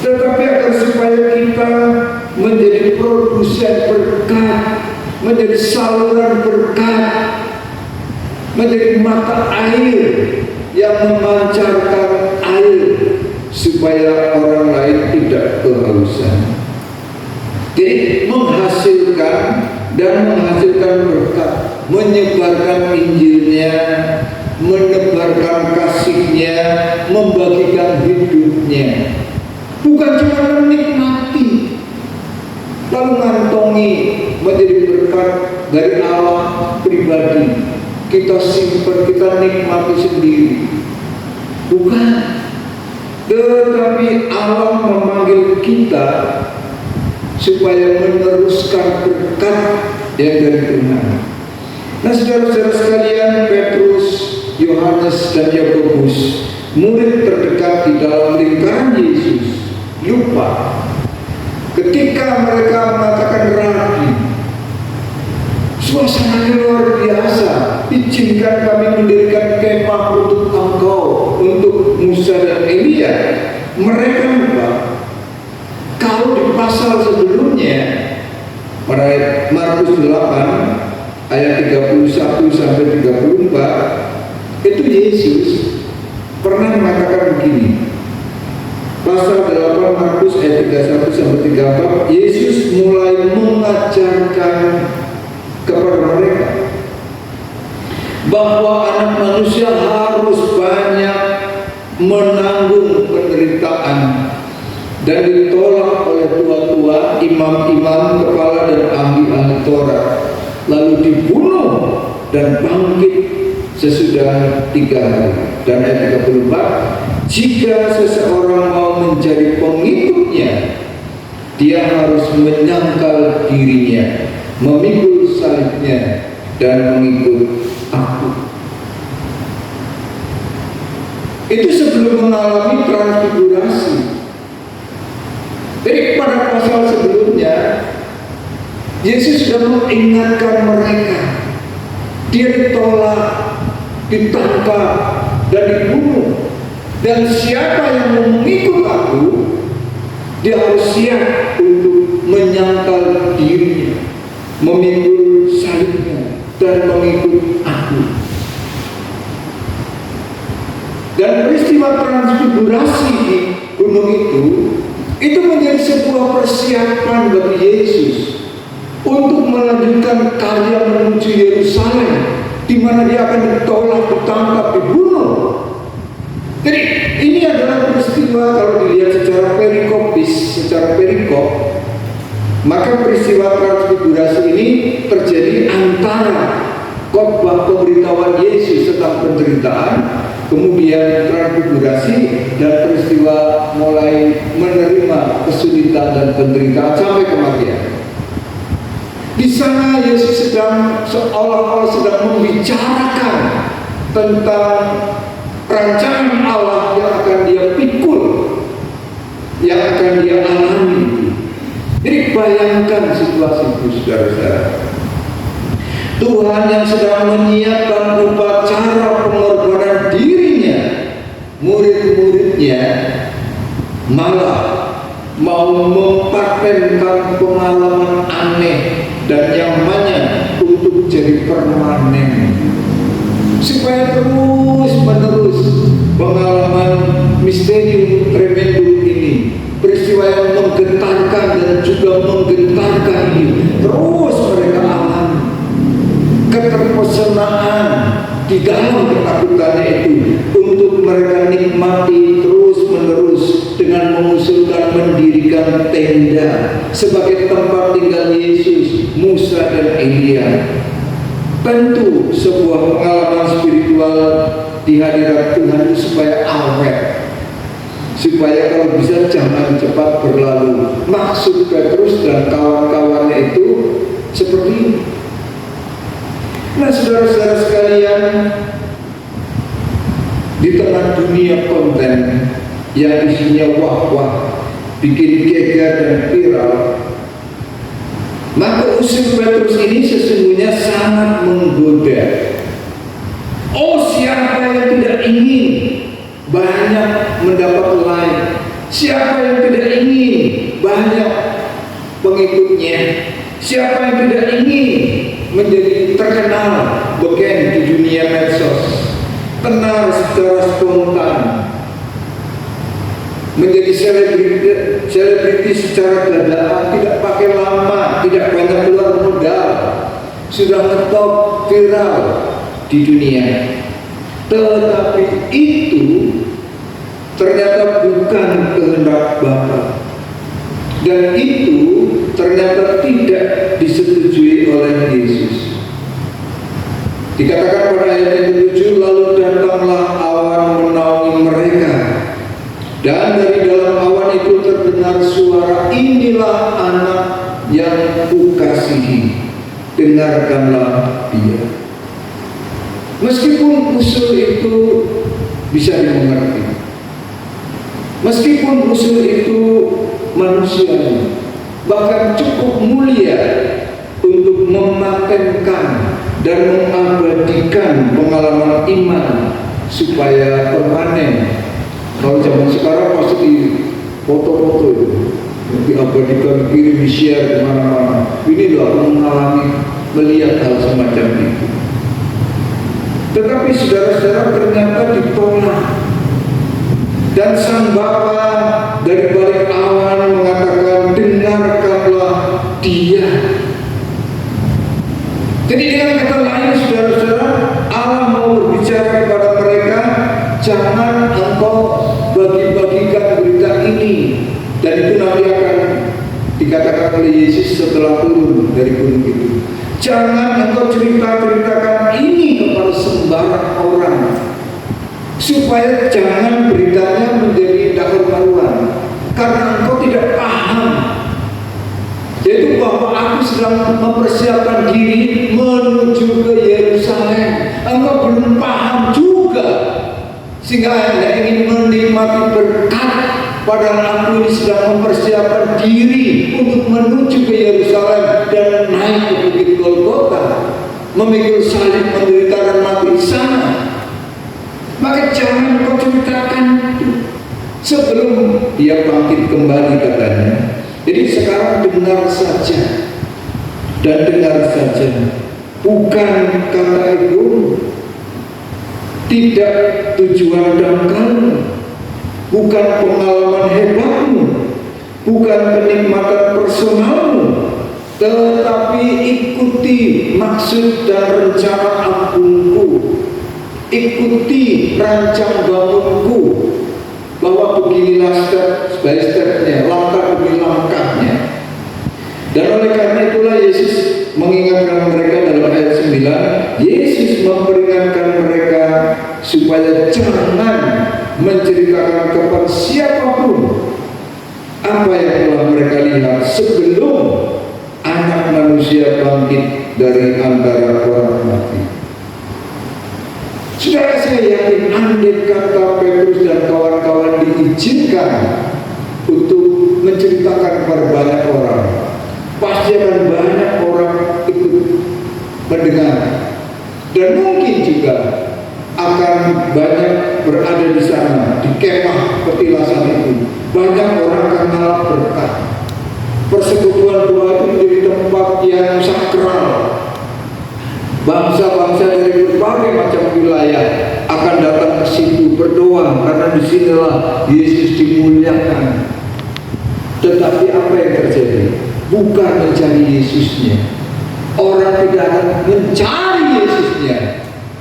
tetapi agar supaya kita menjadi produsen berkat, menjadi saluran berkat, menjadi mata air yang memancarkan air supaya orang lain tidak kehausan. Jadi menghasilkan berkat, menyebarkan Injilnya, menebarkan kasih-Nya, membagikan hidupnya. Bukan cuma menikmati lalu ngantongi menjadi berkat dari Allah pribadi, kita simpan, kita nikmati sendiri. Bukan. Tetapi Allah memanggil kita supaya meneruskan berkat yang dari Tuhan. Nah, saudara-saudara sekalian, Petrus, Yohanes, dan Yakobus, murid terdekat di dalam lingkaran Yesus, lupa ketika mereka mengatakan, Rabi, suasananya luar biasa, izinkan kami mendirikan kemah untuk Engkau, untuk Musa dan Elia. Mereka lupa kalau di pasal sebelumnya, Markus 8 ayat 31 sampai 34, itu Yesus pernah mengatakan begini. Pasal 8 Markus ayat 31 sampai 34, Yesus mulai mengajarkan kepada mereka bahwa anak manusia harus banyak menanggung penderitaan dan ditolak oleh tua-tua, imam-imam, kepala dan ahli-ahli Taurat, lalu dibunuh dan bangkit sesudah 3 hari. Dan ayat 34, jika seseorang mau menjadi pengikutnya, dia harus menyangkal dirinya, memikul salibnya, dan mengikut aku. Itu sebelum mengalami transfigurasi. Jadi pada pasal sebelumnya, Yesus sudah mengingatkan mereka. Dia ditolak, ditangkap, dan dibunuh. Dan siapa yang mau mengikut aku, dia harus siap untuk menyangkal dirinya, memikul salibnya, dan mengikut aku. Dan peristiwa transfigurasi di gunung itu menjadi sebuah persiapan bagi Yesus untuk melanjutkan karya menuju Yerusalem, di mana dia akan ditolak, ditangkap, dibunuh. Jadi ini adalah peristiwa, kalau dilihat secara perikop, maka peristiwa transfigurasi ini terjadi antara khotbah pemberitahuan Yesus tentang penderitaan, kemudian transfigurasi, dan peristiwa mulai menerima kesulitan dan penderitaan sampai kematian. Di sana Yesus seolah-olah sedang membicarakan tentang rancangan Allah yang akan dia pikul, yang akan dia alami. Jadi bayangkan situasi itu, saudara-saudara. Tuhan yang sedang menyiapkan upacara pengorbanan dirinya, murid-muridnya malah mau mempatenkan pengalaman aneh dan nyamannya untuk jadi permanen, supaya terus-menerus pengalaman misterium tremendum ini, peristiwa yang menggetarkan dan juga menggentarkan ini, terus mereka alami. Keterpesonaan di dalam ketakutannya itu untuk mereka nikmati terus-menerus dengan mengusulkan mendirikan tenda sebagai tempat tinggal Yesus, Musa dan Elia. Tentu sebuah pengalaman spiritual di hadirat Tuhan itu supaya awet, supaya kalau bisa jangan cepat berlalu. Maksud Petrus dan kawan-kawannya itu seperti ini. Nah, saudara-saudara sekalian, di tengah dunia konten yang isinya wah-wah, bikin geger dan viral, maka usil Petrus ini sesungguhnya sangat menggoda. Oh, siapa yang tidak ingin banyak mendapat like? Siapa yang tidak ingin banyak pengikutnya? Siapa yang tidak ingin menjadi terkenal beken di dunia medsos, tenar secara spontan, menjadi selebriti secara dadakan, tidak pakai lama, tidak banyak keluar modal, sudah ngetop viral di dunia. Tetapi itu ternyata bukan kehendak Bapa, dan itu ternyata tidak disetujui oleh Yesus. Dikatakan pada ayat yang ke-7, lalu datanglah awan menaungi mereka, dan dengarkanlah dia. Meskipun usul itu bisa dimengerti, meskipun usul itu manusiawi, bahkan cukup mulia untuk mematenkan dan mengabadikan pengalaman iman supaya permanen. Kalau zaman sekarang pasti di foto-foto itu diabadikan, kirim, di-share kemana-mana. Ini loh aku mengalami, melihat hal semacam itu. Tetapi saudara-saudara ternyata ditolak. Dan sang Bapa dari balik awan mengatakan, dengarkanlah dia. Jadi dengan kata lain saudara-saudara, Allah mau berbicara kepada mereka, jangan engkau bagi-bagikan berita ini. Dan itu nanti akan dikatakan oleh Yesus setelah turun dari gunung itu. Jangan engkau ceritakan ini kepada sembarang orang, supaya jangan beritanya menjadi tak karuan, karena engkau tidak paham. Yaitu bahwa aku sedang mempersiapkan diri menuju ke Yerusalem. Engkau belum paham juga, sehingga Anda ingin menikmati berkat, padahal aku ini sedang mempersiapkan diri untuk menuju ke Yerusalem dan naik ke Bukit Golgota, memikul salib, menderita dan mati di sana. Maka jangan kau ceritakan itu sebelum dia bangkit kembali, katanya. Jadi sekarang dengar saja, dan dengar saja, bukan kata ego, tidak tujuan dangkalmu, bukan pengalaman hebatmu, bukan kenikmatan personalmu, tetapi ikuti maksud dan rencana agungku, ikuti rancang bangunku, bahwa beginilah step by stepnya, langkah demi langkahnya. Dan oleh karena itulah Yesus mengingatkan mereka dalam ayat 9. Yesus memperingatkan mereka supaya jangan menceritakan kepada siapapun apa yang telah mereka lihat sebelum Anak Manusia bangkit dari antara orang mati. Saudara, saya yakin andai kata Petrus dan kawan-kawan diizinkan untuk menceritakan kepada banyak orang, pasti akan banyak orang ikut mendengar, dan mungkin juga akan banyak berada di sana, di kemah petilasan itu. Banyak orang akan mengalami berkat. Persekutuan doa itu menjadi tempat yang sakral. Bangsa-bangsa dari berbagai macam wilayah akan datang ke situ berdoa, karena disinilah Yesus dimuliakan. Tetapi apa yang terjadi? Bukan mencari Yesusnya. Orang tidak akan mencari Yesusnya,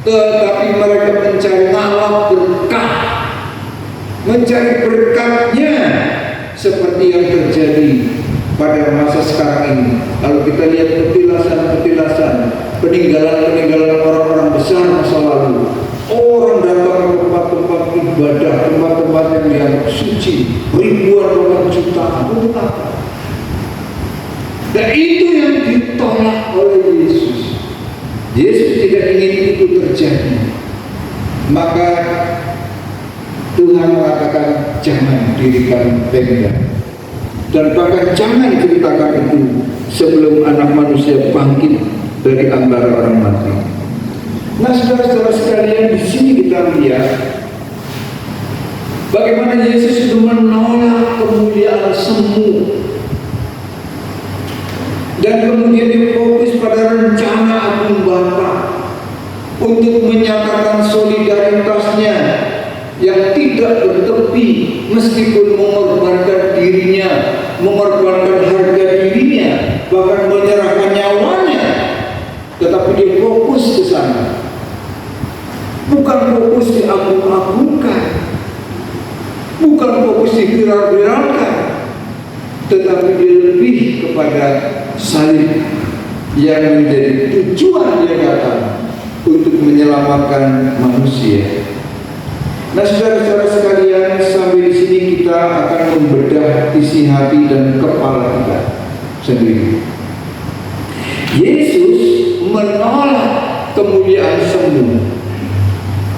tetapi mereka mencari ngalap berkat, mencari berkatnya, seperti yang terjadi pada masa sekarang ini. Kalau kita lihat petilasan-petilasan, peninggalan-peninggalan orang-orang besar masa lalu, orang datang ke tempat-tempat ibadah, tempat-tempat yang dianggap suci, ribuan orang, jutaan, untuk apa? Dan itu yang ditolak oleh Yesus. Yesus tidak ingin itu terjadi. Maka Tuhan mengatakan jangan dirikan tenda, dan bahkan jangan ceritakan itu sebelum Anak Manusia bangkit dari antara orang mati. Nah, saudara-saudara sekalian, di sini kita lihat bagaimana Yesus itu menolak kemuliaan semu, dan kemudian difokus pada rencana agung Bapa untuk menyatakan solidaritasnya yang tidak bertepi, meskipun mengorbankan dirinya, mengorbankan harga dirinya, bahkan menyerahkan nyawanya. Tetapi dia fokus ke sana, bukan fokus diagung-agungkan, bukan fokus diviral-viralkan, tetapi dia lebih kepada salib yang menjadi tujuan dia datang untuk menyelamatkan manusia. Nah, saudara-saudara sekalian, sampai di sini kita akan membedah isi hati dan kepala kita sendiri. Yesus menolak kemuliaan semu,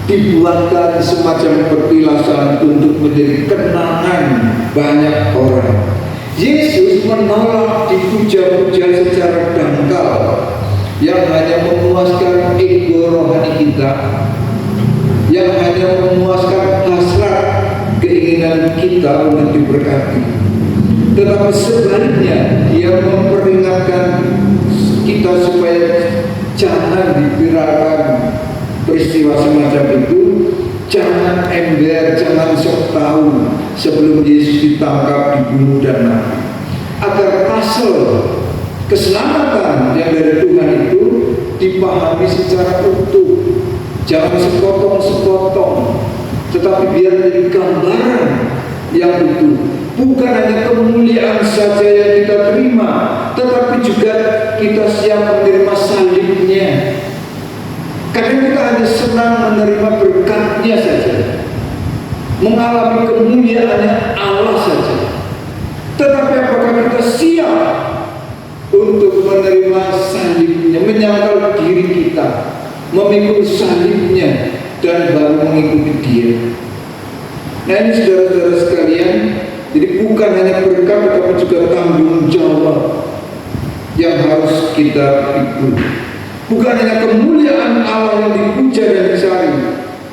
dibuatkan semacam petilasan untuk menjadi kenangan banyak orang. Yesus menolak dipuja-puja secara dangkal yang hanya memuaskan ego rohani kita, yang hanya memuaskan hasrat keinginan kita untuk diberkati. Tetapi sebaliknya dia memperingatkan kita supaya jangan dipiralkan peristiwa semacam itu, jangan ember, jangan sok tahu sebelum Yesus ditangkap, dibunuh dan mati, agar pasal keselamatan yang dari Tuhan itu dipahami secara utuh, jangan sepotong-sepotong, tetapi biar menjadi gambaran yang utuh. Bukan hanya kemuliaan saja yang kita terima, tetapi juga kita siap menerima salibnya. Karena kita hanya senang menerima berkatnya saja, mengalami kemuliaannya Allah saja. Tetapi apakah kita siap untuk menerima salibnya, menyangkal diri kita, memikul salibnya, dan baru mengikuti dia? Nah ini saudara-saudara sekalian, jadi bukan hanya berkat tetapi juga tanggung jawab yang harus kita pikul. Bukan hanya kemuliaan Allah yang dipuja dan dicari,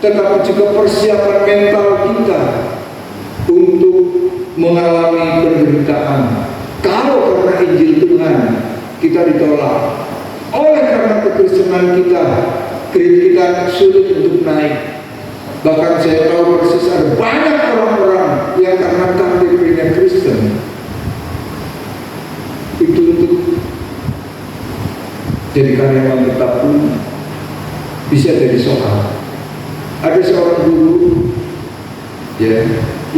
tetapi juga persiapan mental kita untuk mengalami penderitaan. Kalau karena Injil Tuhan kita ditolak, oleh karena kekristenan kita, kredit kita sulit untuk naik. Bahkan saya tahu persis ada banyak orang-orang yang karena KTP-nya Kristen itu untuk jadi karyawan tetap pun bisa jadi soal. Ada seorang guru ya,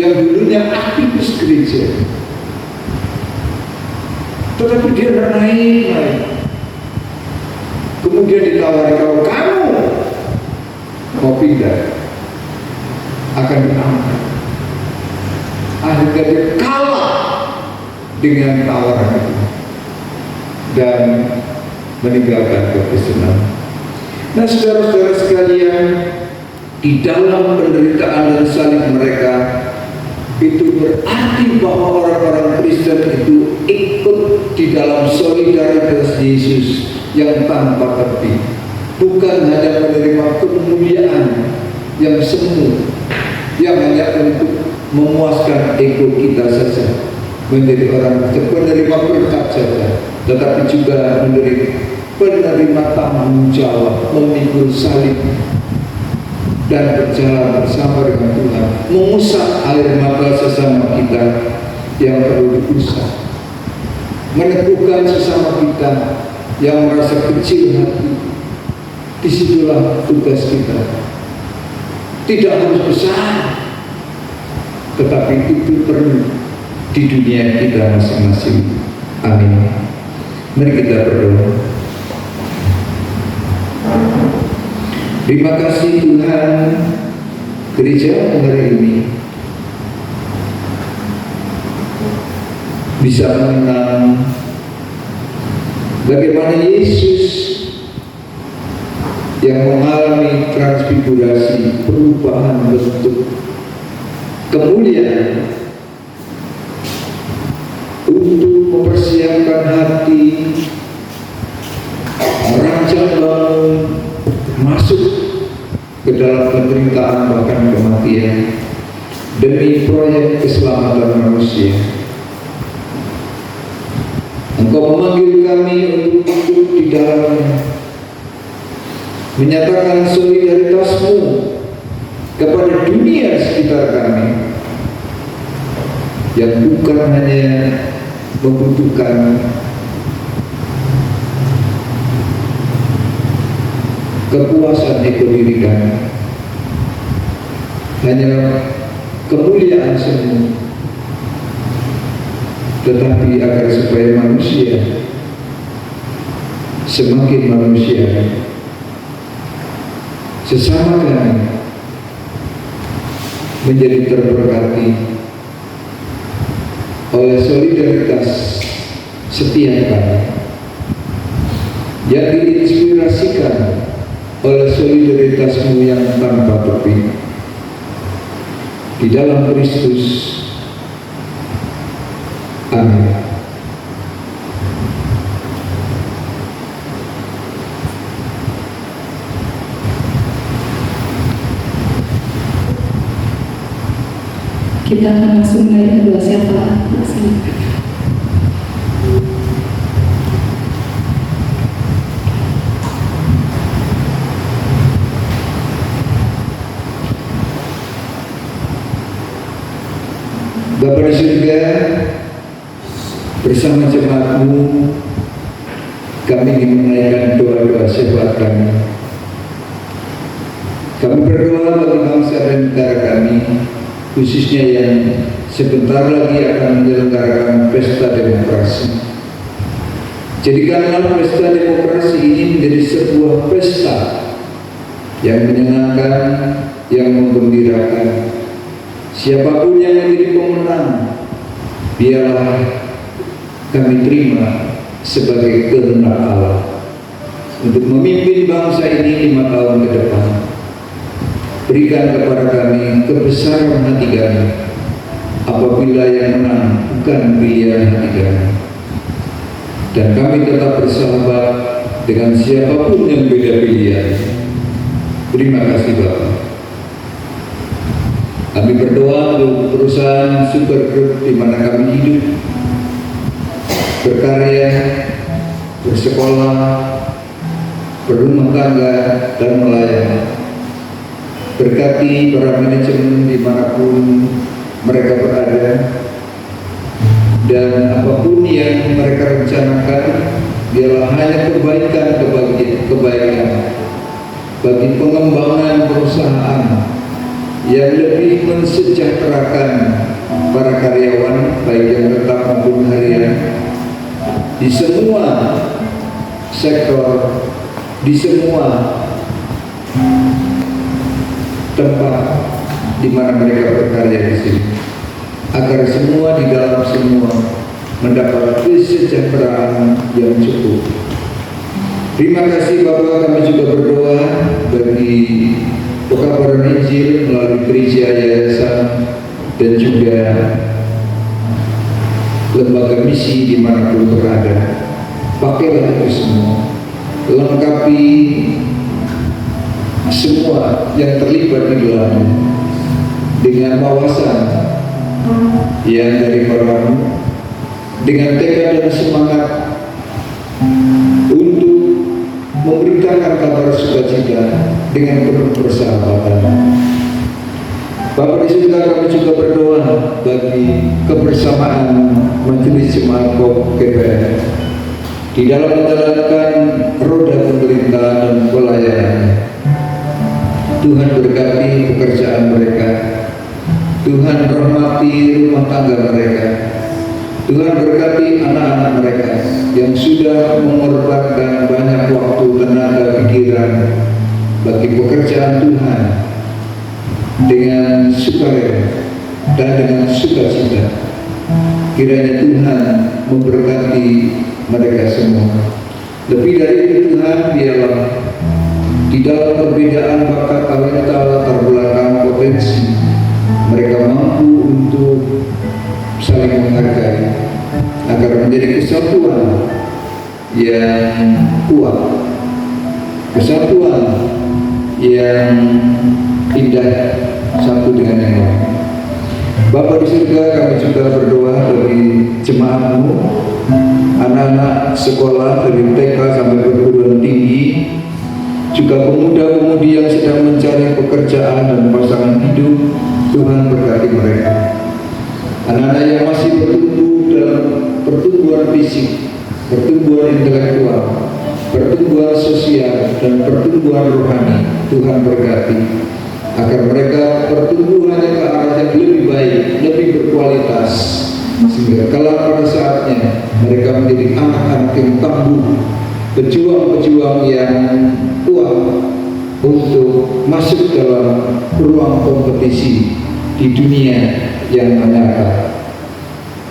yang dulunya aktivis gereja, tetapi dia tidak naik. Kemudian ditawari, kalau kamu mau pindah akan diangkat. Akhirnya dia kalah dengan tawaran itu dan meninggalkan kekristenan. Nah saudara-saudara sekalian, di dalam penderitaan dan salib mereka itu berarti bahwa orang-orang Kristen itu ikut di dalam solidaritas Yesus yang tanpa tepi, bukan hanya menerima kemuliaan yang semu, yang hanya untuk memuaskan ego kita saja, menjadi orang penerima berkat saja, tetapi juga menjadi penerima tanggung jawab, memikul salib dan berjalan bersama dengan Tuhan, mengusap air mata sesama kita yang perlu diusap, meneguhkan sesama kita yang merasa kecil hati. Disitulah tugas kita. Tidak harus besar, tetapi itu perlu di dunia kita masing-masing. Amin. Mari kita berdoa. Terima kasih Tuhan, gereja hari ini bisa mengenang bagaimana Yesus yang mengalami transfigurasi, perubahan bentuk kemuliaan untuk mempersiapkan hati, merancang bangun, masuk ke dalam penderitaan bahkan kematian demi proyek keselamatan manusia. Engkau memanggil kami untuk ikut di dalamnya, menyatakan solidaritasmu kepada dunia sekitar kami yang bukan hanya membutuhkan kepuasan ego diri kami, hanya kemuliaan semu, tetapi agar supaya manusia semakin manusia, sesama kami menjadi terberkati oleh solidaritas setiap kami. yang diinspirasikan oleh solidaritasmu yang tanpa tepi di dalam Kristus. Amin. Kita akan langsung mulai doa syafaat. Bapa di surga, bersama jemaatmu kami ingin menaikkan doa-doa syafaat kami. Kami berdoa bagi bangsa dan negara kami, khususnya yang sebentar lagi akan menyelenggarakan pesta demokrasi. Jadikanlah pesta demokrasi ini menjadi sebuah pesta yang menyenangkan, yang menggembirakan. Siapapun yang menjadi pemenang, biarlah kami terima sebagai kehendak Allah untuk memimpin bangsa ini 5 tahun ke depan. Berikan kepada kami kebesaran hati kami apabila yang menang bukan pilihan hati kami, dan kami tetap bersahabat dengan siapapun yang beda pilihan. Terima kasih Bapak. Kami berdoa untuk perusahaan Super Group di mana kami hidup, berkarya, bersekolah, berumah tangga, dan melayani. Berkati para manajemen dimanapun mereka berada, dan apapun yang mereka rencanakan, biarlah hanya kebaikan bagi pengembangan perusahaan yang lebih mensejahterakan para karyawan, baik yang tetap maupun harian, di semua sektor, di semua tempat di mana mereka berkarya di sini, agar semua di dalam semua mendapat kesejahteraan yang cukup. Terima kasih Bapak. Kami juga berdoa bagi pekabaran Injil melalui gereja, yayasan, dan juga lembaga misi dimanapun berada. Pakailah itu semua, lengkapi semua yang terlibat di dalamnya dengan wawasan yang dari Korban, dengan tekad dan semangat untuk memberitakan kabar sukacita dengan penuh persahabatan. Bapak di surga, kami juga berdoa bagi kebersamaan Majelis Jemaat KPR di dalam menjalankan roda pemerintahan dan pelayanan. Tuhan berkati pekerjaan mereka, Tuhan rahmati rumah tangga mereka, Tuhan berkati anak-anak mereka yang sudah mengorbankan banyak waktu, tenaga, pikiran bagi pekerjaan Tuhan dengan sukarela dan dengan sukacita. Kiranya Tuhan memberkati mereka semua. Lebih dari itu Tuhan, biarlah di dalam perbedaan bakat, talenta, latar belakang, potensi, mereka mampu untuk saling menghargai agar menjadi kesatuan yang kuat, kesatuan yang indah satu dengan yang lain. Bapa di surga, kami juga berdoa bagi jemaatmu, anak-anak sekolah dari TK sampai perguruan tinggi, juga pemuda-pemudi yang sedang mencari pekerjaan dan pasangan hidup. Tuhan berkati mereka. Anak-anak yang masih bertumbuh dalam pertumbuhan fisik, pertumbuhan intelektual, pertumbuhan sosial, dan pertumbuhan rohani, Tuhan berkati agar mereka pertumbuhannya ke arah yang lebih baik, lebih berkualitas, sehingga kelak pada saatnya mereka menjadi anak-anak yang tangguh, pejuang-pejuang yang kuat untuk masuk dalam ruang kompetisi di dunia yang nyata.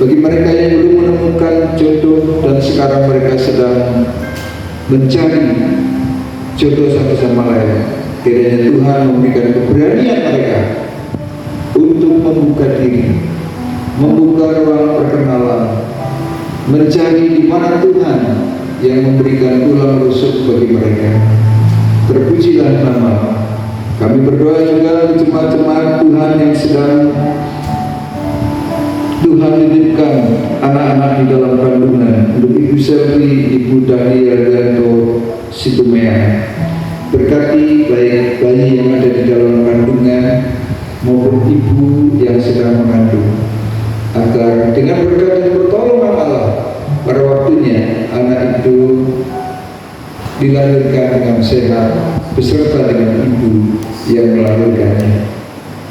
Bagi mereka yang belum menemukan jodoh dan sekarang mereka sedang mencari jodoh satu sama lain. Kiranya Tuhan memberikan keberanian mereka untuk membuka diri, membuka ruang perkenalan, mencari di mana Tuhan yang memberikan tulang rusuk bagi mereka. Terpujilah nama. Kami berdoa juga untuk jemaat-jemaat Tuhan yang sedang Tuhan titipkan anak-anak di dalam kandungan. Untuk Ibu Selvi, Ibu Dani Ardianto Situmea, berkati baik bayi yang ada di dalam kandungan maupun ibu yang sedang mengandung, agar dengan berkat dan pertolongan Allah pada waktunya anak itu dilahirkan dengan sehat beserta dengan ibu yang melahirkannya.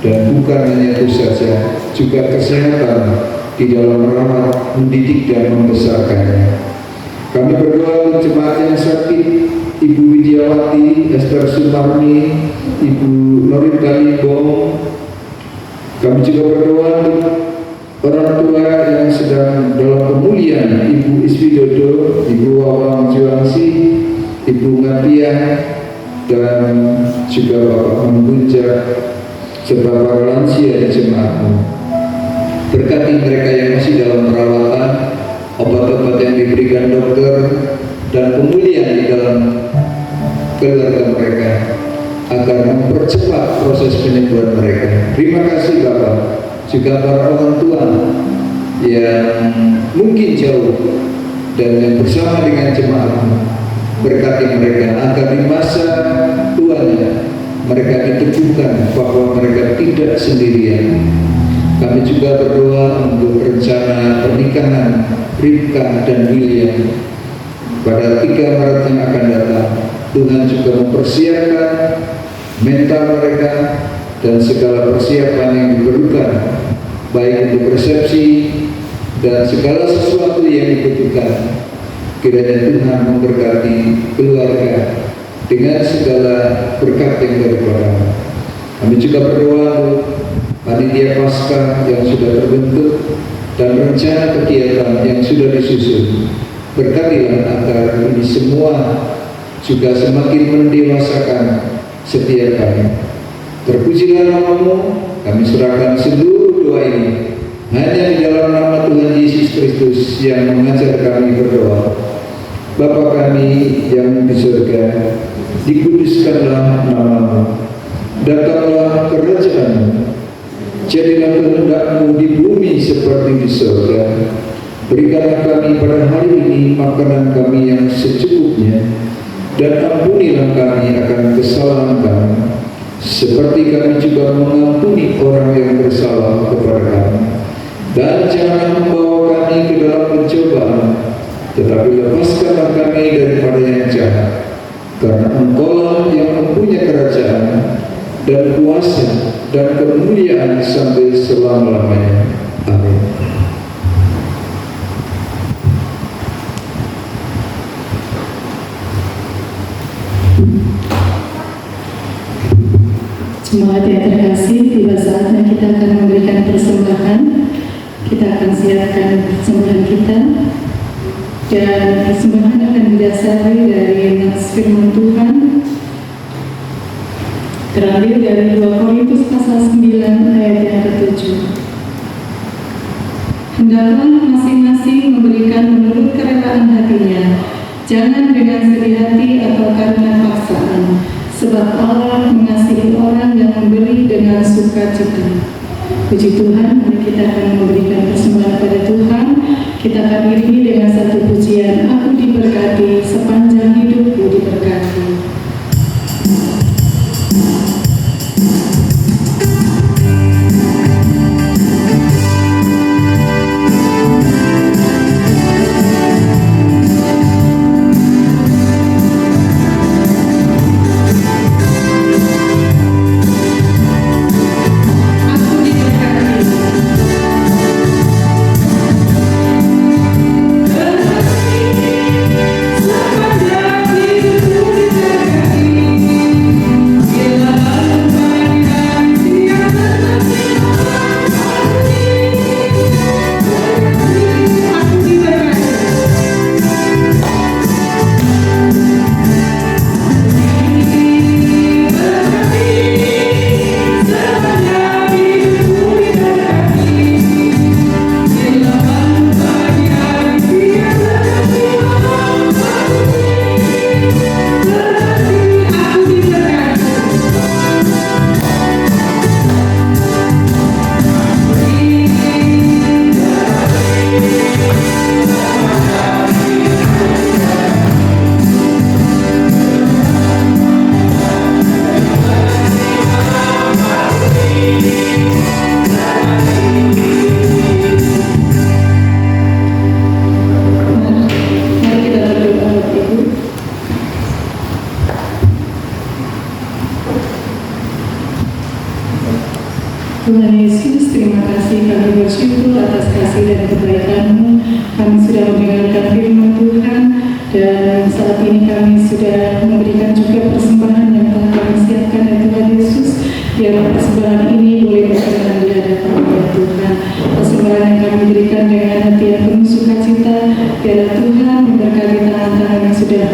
Dan bukan hanya itu saja, juga kesehatan di dalam merawat, mendidik dan membesarkannya. Kami berdoa untuk jemaat yang sakit, Ibu Widiawati, Esther Sumarni, Ibu Norita Limbong. Kami juga berdoa untuk orang tua yang sedang dalam pemulihan, Ibu Iswidodo, Ibu Wawang Juangsi, Ibu Ngatia, dan juga Bapak Membunja, serta para lansia di jemaatmu. Berkati mereka yang masih dalam perawatan, obat-obat yang diberikan dokter, dan pemulihan di dalam keluarga mereka, agar mempercepat proses penyembuhan mereka. Terima kasih Bapak, juga para orang tua yang mungkin jauh dan yang bersama dengan jemaatmu. Berkati mereka agar di masa tuanya mereka diteguhkan bahwa mereka tidak sendirian. Kami juga berdoa untuk rencana pernikahan Rifka dan William pada 3 Maret yang akan datang. Tuhan juga mempersiapkan mental mereka dan segala persiapan yang diperlukan, baik untuk resepsi dan segala sesuatu yang dibutuhkan. Kiranya Tuhan memberkati keluarga dengan segala berkat yang daripada. Kami juga berdoa untuk panitia Paskah yang sudah terbentuk dan rencana kegiatan yang sudah disusun. Berkatilah agar ini semua juga semakin mendewasakan setiap kami. Terpujilah namamu. Kami serahkan seluruh doa ini hanya di dalam nama Tuhan Yesus Kristus yang mengajar kami berdoa. Bapa kami yang di surga, dikuduskanlah namamu, datanglah kerajaanmu, jadilah kehendak-Mu di bumi seperti di surga. Berikanlah kami pada hari ini makanan kami yang secukupnya, dan ampunilah kami akan kesalahan kami, seperti kami juga mengampuni orang yang bersalah kepada kami. Dan jangan membawa kami ke dalam pencobaan, tetapi lepaskanlah kami daripada yang jahat. Karena Engkau yang mempunyai kerajaan dan kuasa dan kemuliaan sampai selama-lamanya. Amin. Jemaat yang terkasih, tiba saatnya kita akan memberikan persembahan. Kita akan siapkan persembahan kita, dan persembahan akan didasari dari nas firman Tuhan terambil dari 2 Korintus pasal 9 ayat yang ke-7. Hendaklah masing-masing memberikan menurut kerelaan hatinya, jangan dengan sedih hati atau karena paksaan, sebab Allah mengasihi orang yang memberi dengan sukacita. Puji Tuhan, mari kita akan memberikan persembahan pada Tuhan. Kita akan iringi dengan satu pujian, aku diberkati, sepanjang hidupku diberkati. Sepanjang Tuhan Yesus, terima kasih, kami bersyukur atas kasih dan kebaikan-Mu. Kami sudah mendengarkan firman Tuhan, dan saat ini kami sudah memberikan juga persembahan yang telah kami siapkan ya Tuhan Yesus. Biar persembahan ini boleh berkenan di hadapan Tuhan. Persembahan yang kami berikan dengan hati yang penuh sukacita, biarlah Tuhan memberkati tangan-tangan yang sudah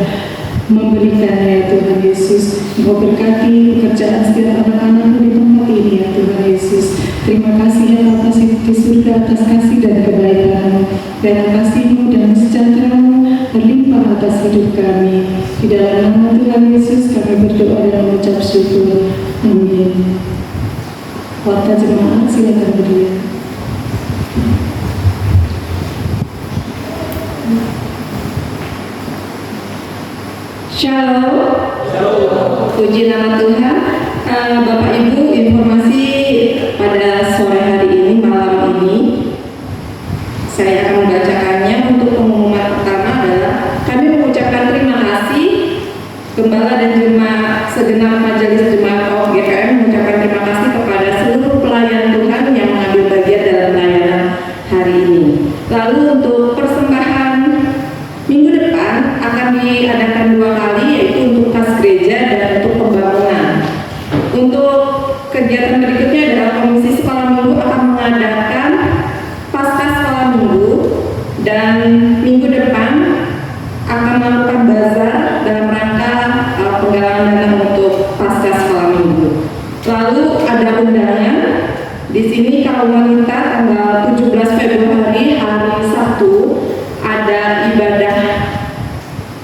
memberikannya ya Tuhan Yesus. Engkau berkati pekerjaan setiap anak-anak di tempat ini ya Tuhan Yesus. Terima kasih ya Bapa di surga atas kasih dan kebaikan-Mu. Biarlah kasih-Mu dan sejahtera-Mu berlimpah atas hidup kami. Di dalam nama Tuhan Yesus kami berdoa dan mengucap syukur. Amin. Warta jemaat silakan berdiri. Shalom. Puji nama Tuhan. Bapak Ibu, informasi pada sore hari ini, malam ini saya akan membacakannya. Untuk pengumuman pertama adalah kami mengucapkan terima kasih Gembala dan Jemaat segenap Majelis Jemaat GKM mengucapkan terima kasih kepada seluruh pelayan Tuhan yang mengambil bagian dalam pelayanan hari ini. Lalu untuk persembahan minggu depan akan diadakan 2 kali, yaitu untuk kas gereja dan untuk pembangunan. Untuk kegiatan berikutnya adalah Komisi Sekolah Minggu akan mengadakan pasca sekolah minggu, dan minggu depan akan melakukan bazar dalam rangka penggalangan dana untuk pasca sekolah minggu. Lalu ada undangan di sini kaum wanita tanggal 17 Februari hari Sabtu ada ibadah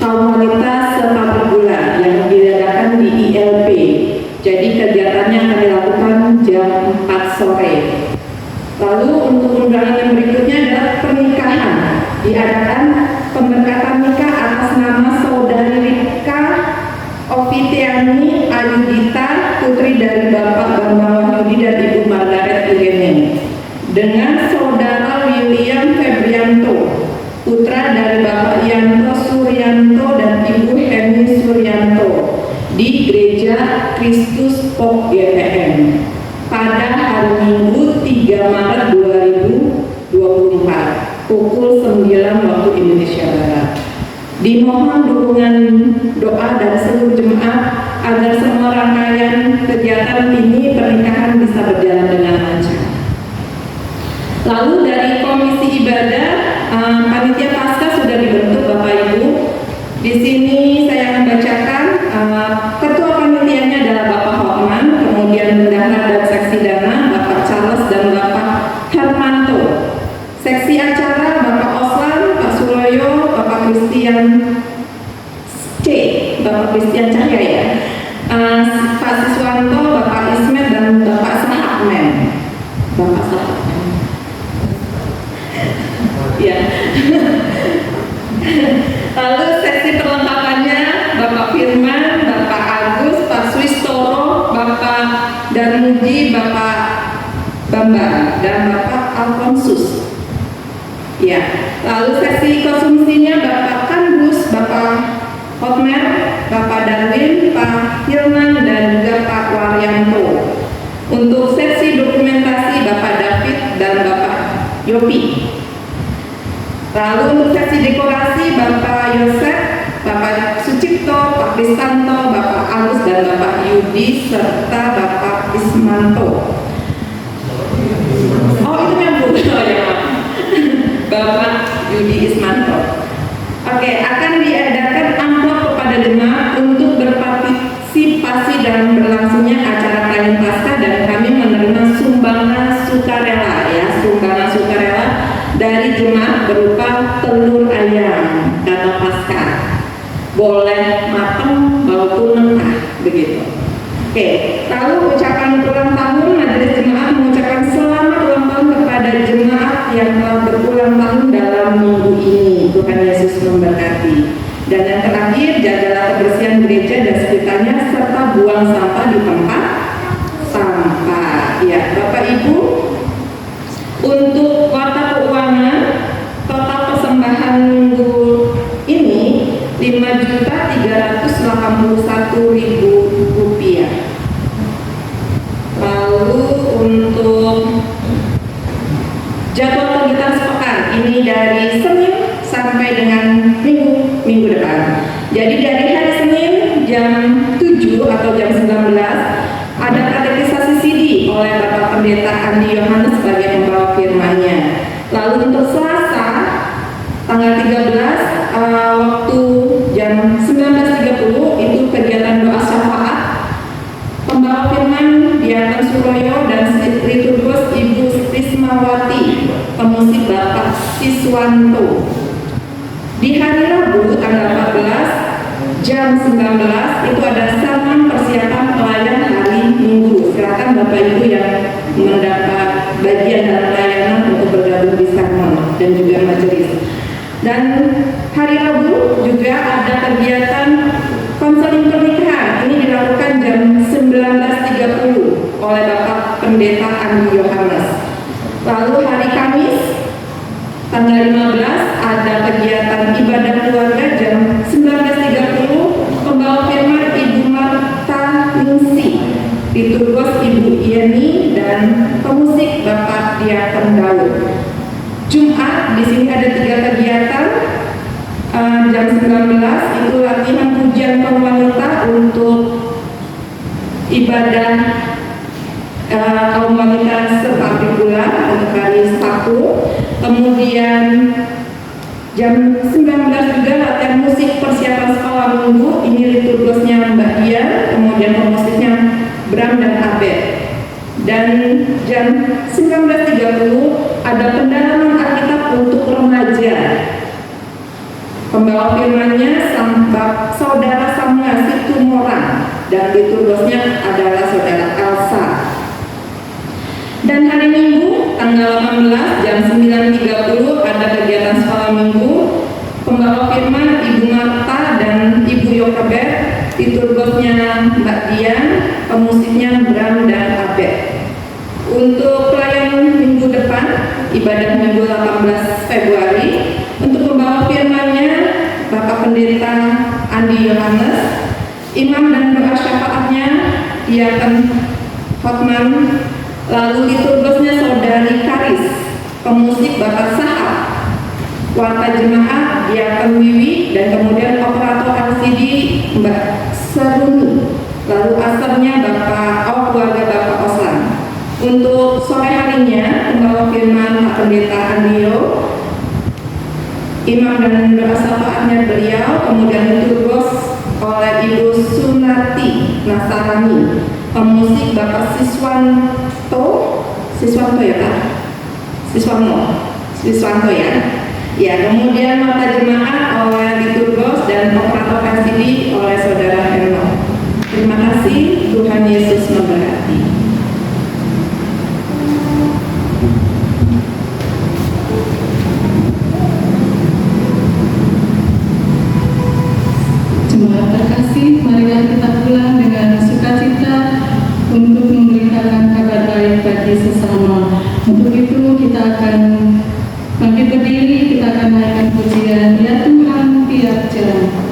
kaum wanita sepabrik gula yang diadakan di ILP. Jadi kegiatannya akan dilakukan jam 4 sore. Lalu untuk undangan yang berikutnya adalah pernikahan. Diadakan pemberkatan nikah atas nama Saudari Rika Ovitiani Ayudita, putri dari Bapak Bambang Wahyudi dan Ibu Margaret Irene, dengan Saudara William Febrianto, putra dari Bapak Yanto Suryanto dan Ibu Heni Suryanto, di Gereja Kristus Pop GPM pada hari Minggu 3 Maret 2024 pukul 9 waktu Indonesia Barat. Dimohon dukungan doa dari seluruh jemaat agar semua rangkaian kegiatan ini pernikahan bisa berjalan dengan lancar. Lalu dari Komisi Ibadah, panitia Paskah sudah dibentuk Bapak Ibu. Di sini saya akan bacakan. Ketua panitianya adalah Bapak Hotman, kemudian bendahara dan seksi dana Bapak Charles dan Bapak Hermanto. Seksi acara Bapak Oslan, Pak Suroyo, Bapak Christian Bapak Christian Cahya ya, Pak Siswanto, Bapak Ismet dan Bapak Sahatmen. Bapak Sahatmen. Ya. Lalu seksi perlengkapannya Bapak Firman, Bapak Agus, Pak Swistoro, Bapak Darmuji, Bapak Bambang dan Bapak Alfonsus. Ya. Lalu seksi konsumsinya Bapak Kandus, Bapak Hotmer, Bapak Darwin, Pak Hilman dan juga Pak Waryanto. Untuk seksi dokumentasi Bapak David dan Bapak Yopi. Lalu untuk seksi dekorasi Bapak Yosef, Bapak Sucipto, Pak Kristanto, Bapak Agus dan Bapak Yudi serta Bapak Ismanto. Oh itu nyambung ya Bapak Yudi Ismanto. Oke, akan diadakan amplop kepada jemaat untuk berpartisipasi dalam berlangsungnya acara perayaan Paskah, dan kami menerima sumbangan sukarela ya, sumbangan sukarela dari jemaat berupa telur ayam karena Paskah, boleh matang maupun mentah begitu. Oke, lalu ucapan ulang tahun, majelis jemaat mengucapkan selamat ulang tahun kepada jemaat yang telah berulang tahun dalam minggu ini. Tuhan Yesus memberkati. Dan yang terakhir, jagalah kebersihan gereja dan sekitarnya serta buang sampah di tempat sampah. Ya, Bapak Ibu, untuk warta keuangan total persembahan minggu ini Rp5.381.000. jam 7 atau jam 19 ada katekisasi CD oleh Bapak Pendeta Andi Yohanes sebagai pembawa firman-Nya. Lalu untuk Selasa tanggal 13 waktu jam 19.30 itu kegiatan doa syafaat. Pembawa firman Diakan Suroyo dan liturgus Ibu Prismawati, pemusik Bapak Siswanto. Di hari Rabu tanggal 14 jam 19 itu ada salam persiapan pelayan hari Minggu. Silakan Bapak Ibu yang mendapat bagian dalam pelayanan untuk bergabung di sana dan juga majelis. Dan hari Rabu juga ada kegiatan konseling pernikahan. Ini dilakukan jam 19.30 oleh Bapak Pendeta Andi Yohanes. Lalu hari Kamis tanggal 15 ada kegiatan ibadah keluarga jam 19.30. Pembawa firman Ibu Marta Ningsi, liturgus Ibu Yeni dan pemusik Bapak Diakon Daud. Jumat di sini ada 3 kegiatan. Jam 19 itu latihan pujian wanita untuk ibadah kaum wanita seperti bulan untuk hari Sabtu. Kemudian jam 19 juga latihan musik persiapan sekolah minggu. Ini liturgusnya Mbak Dian, kemudian pemusiknya Bram dan Abed. Dan jam 19.30 ada pendalaman Alkitab untuk remaja. Pembawa firman-Nya Saudara Samuel Situmorang dan liturgusnya adalah Saudara Elsa. Dan hari Minggu tanggal 18 jam 9.30 ada kegiatan sekolah minggu. Pembawa firman Ibu Marta dan Ibu Yokebet, liturgusnya Mbak Dian, pemusiknya Bram dan Abed. Untuk pelayanan minggu depan, ibadah minggu 18 Februari, untuk pembawa firman-Nya Bapak Pendeta Andi Yohanes, imam dan doa syafaatnya Diaken Hotman, lalu liturgusnya Saudari Karis, pemusik Bapak Sahab, warta jemaat Diaken Wiwi, dan kemudian operator LCD Mbak Seruni, lalu asernya keluarga Bapak Oslan. Untuk sore harinya, pembawa firman Pak Pendeta Andio, imam dan doa syafaatnya beliau, kemudian liturgus oleh Ibu Sunati Nasarani, pemusik Bapak Siswanto ya Pak? Siswanto ya. Ya, kemudian mata jemaat oleh liturgus dan operator LCD oleh Saudara Herman. Terima kasih, Tuhan Yesus memberkati. Jemaat terkasih, marilah kita pulang dengan sukacita untuk memberitakan kabar baik bagi sesama. Untuk itu kita akan bangkit berdiri, kita akan naikkan pujian Ya Tuhan tiap jalan.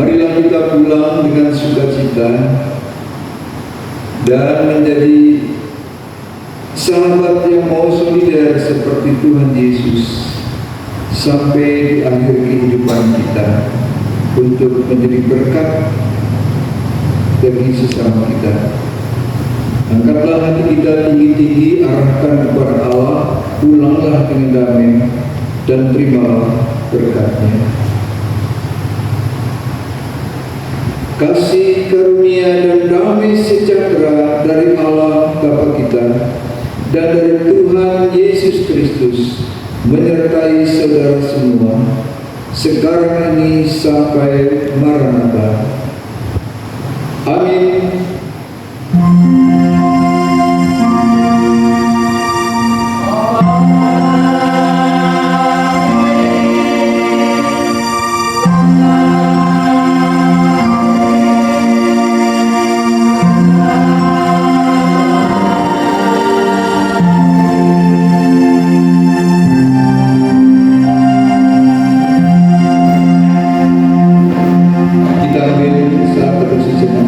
Marilah kita pulang dengan sukacita dan menjadi sahabat yang mau solidar seperti Tuhan Yesus sampai di akhir kehidupan kita, untuk menjadi berkat bagi sesama kita. Angkatlah hati kita tinggi-tinggi, arahkan kepada Allah, pulanglah dengan damai dan terimalah berkat-Nya. Kasih karunia dan damai sejahtera dari Allah Bapa kita dan dari Tuhan Yesus Kristus menyertai saudara semua sekarang ini sampai Maranatha. Amin. Kita ambil saat teduh sejenak.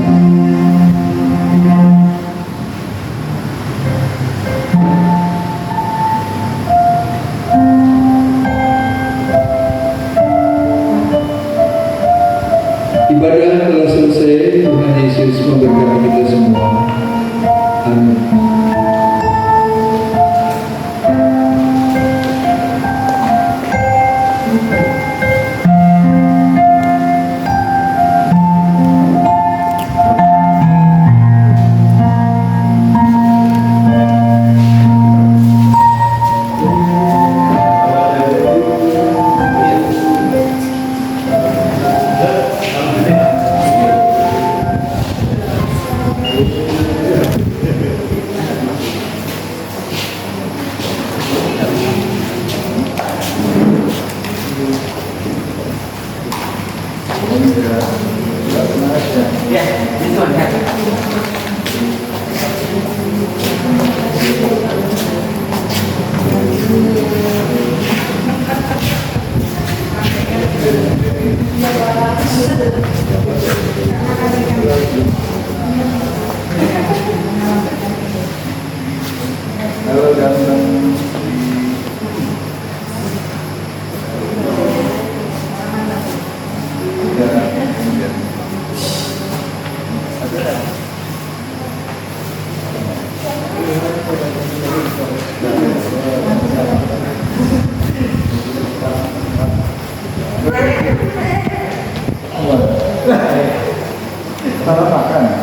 Ibadah telah selesai. Tuhan Yesus memberkati kita semua. Amin. Selamat makan.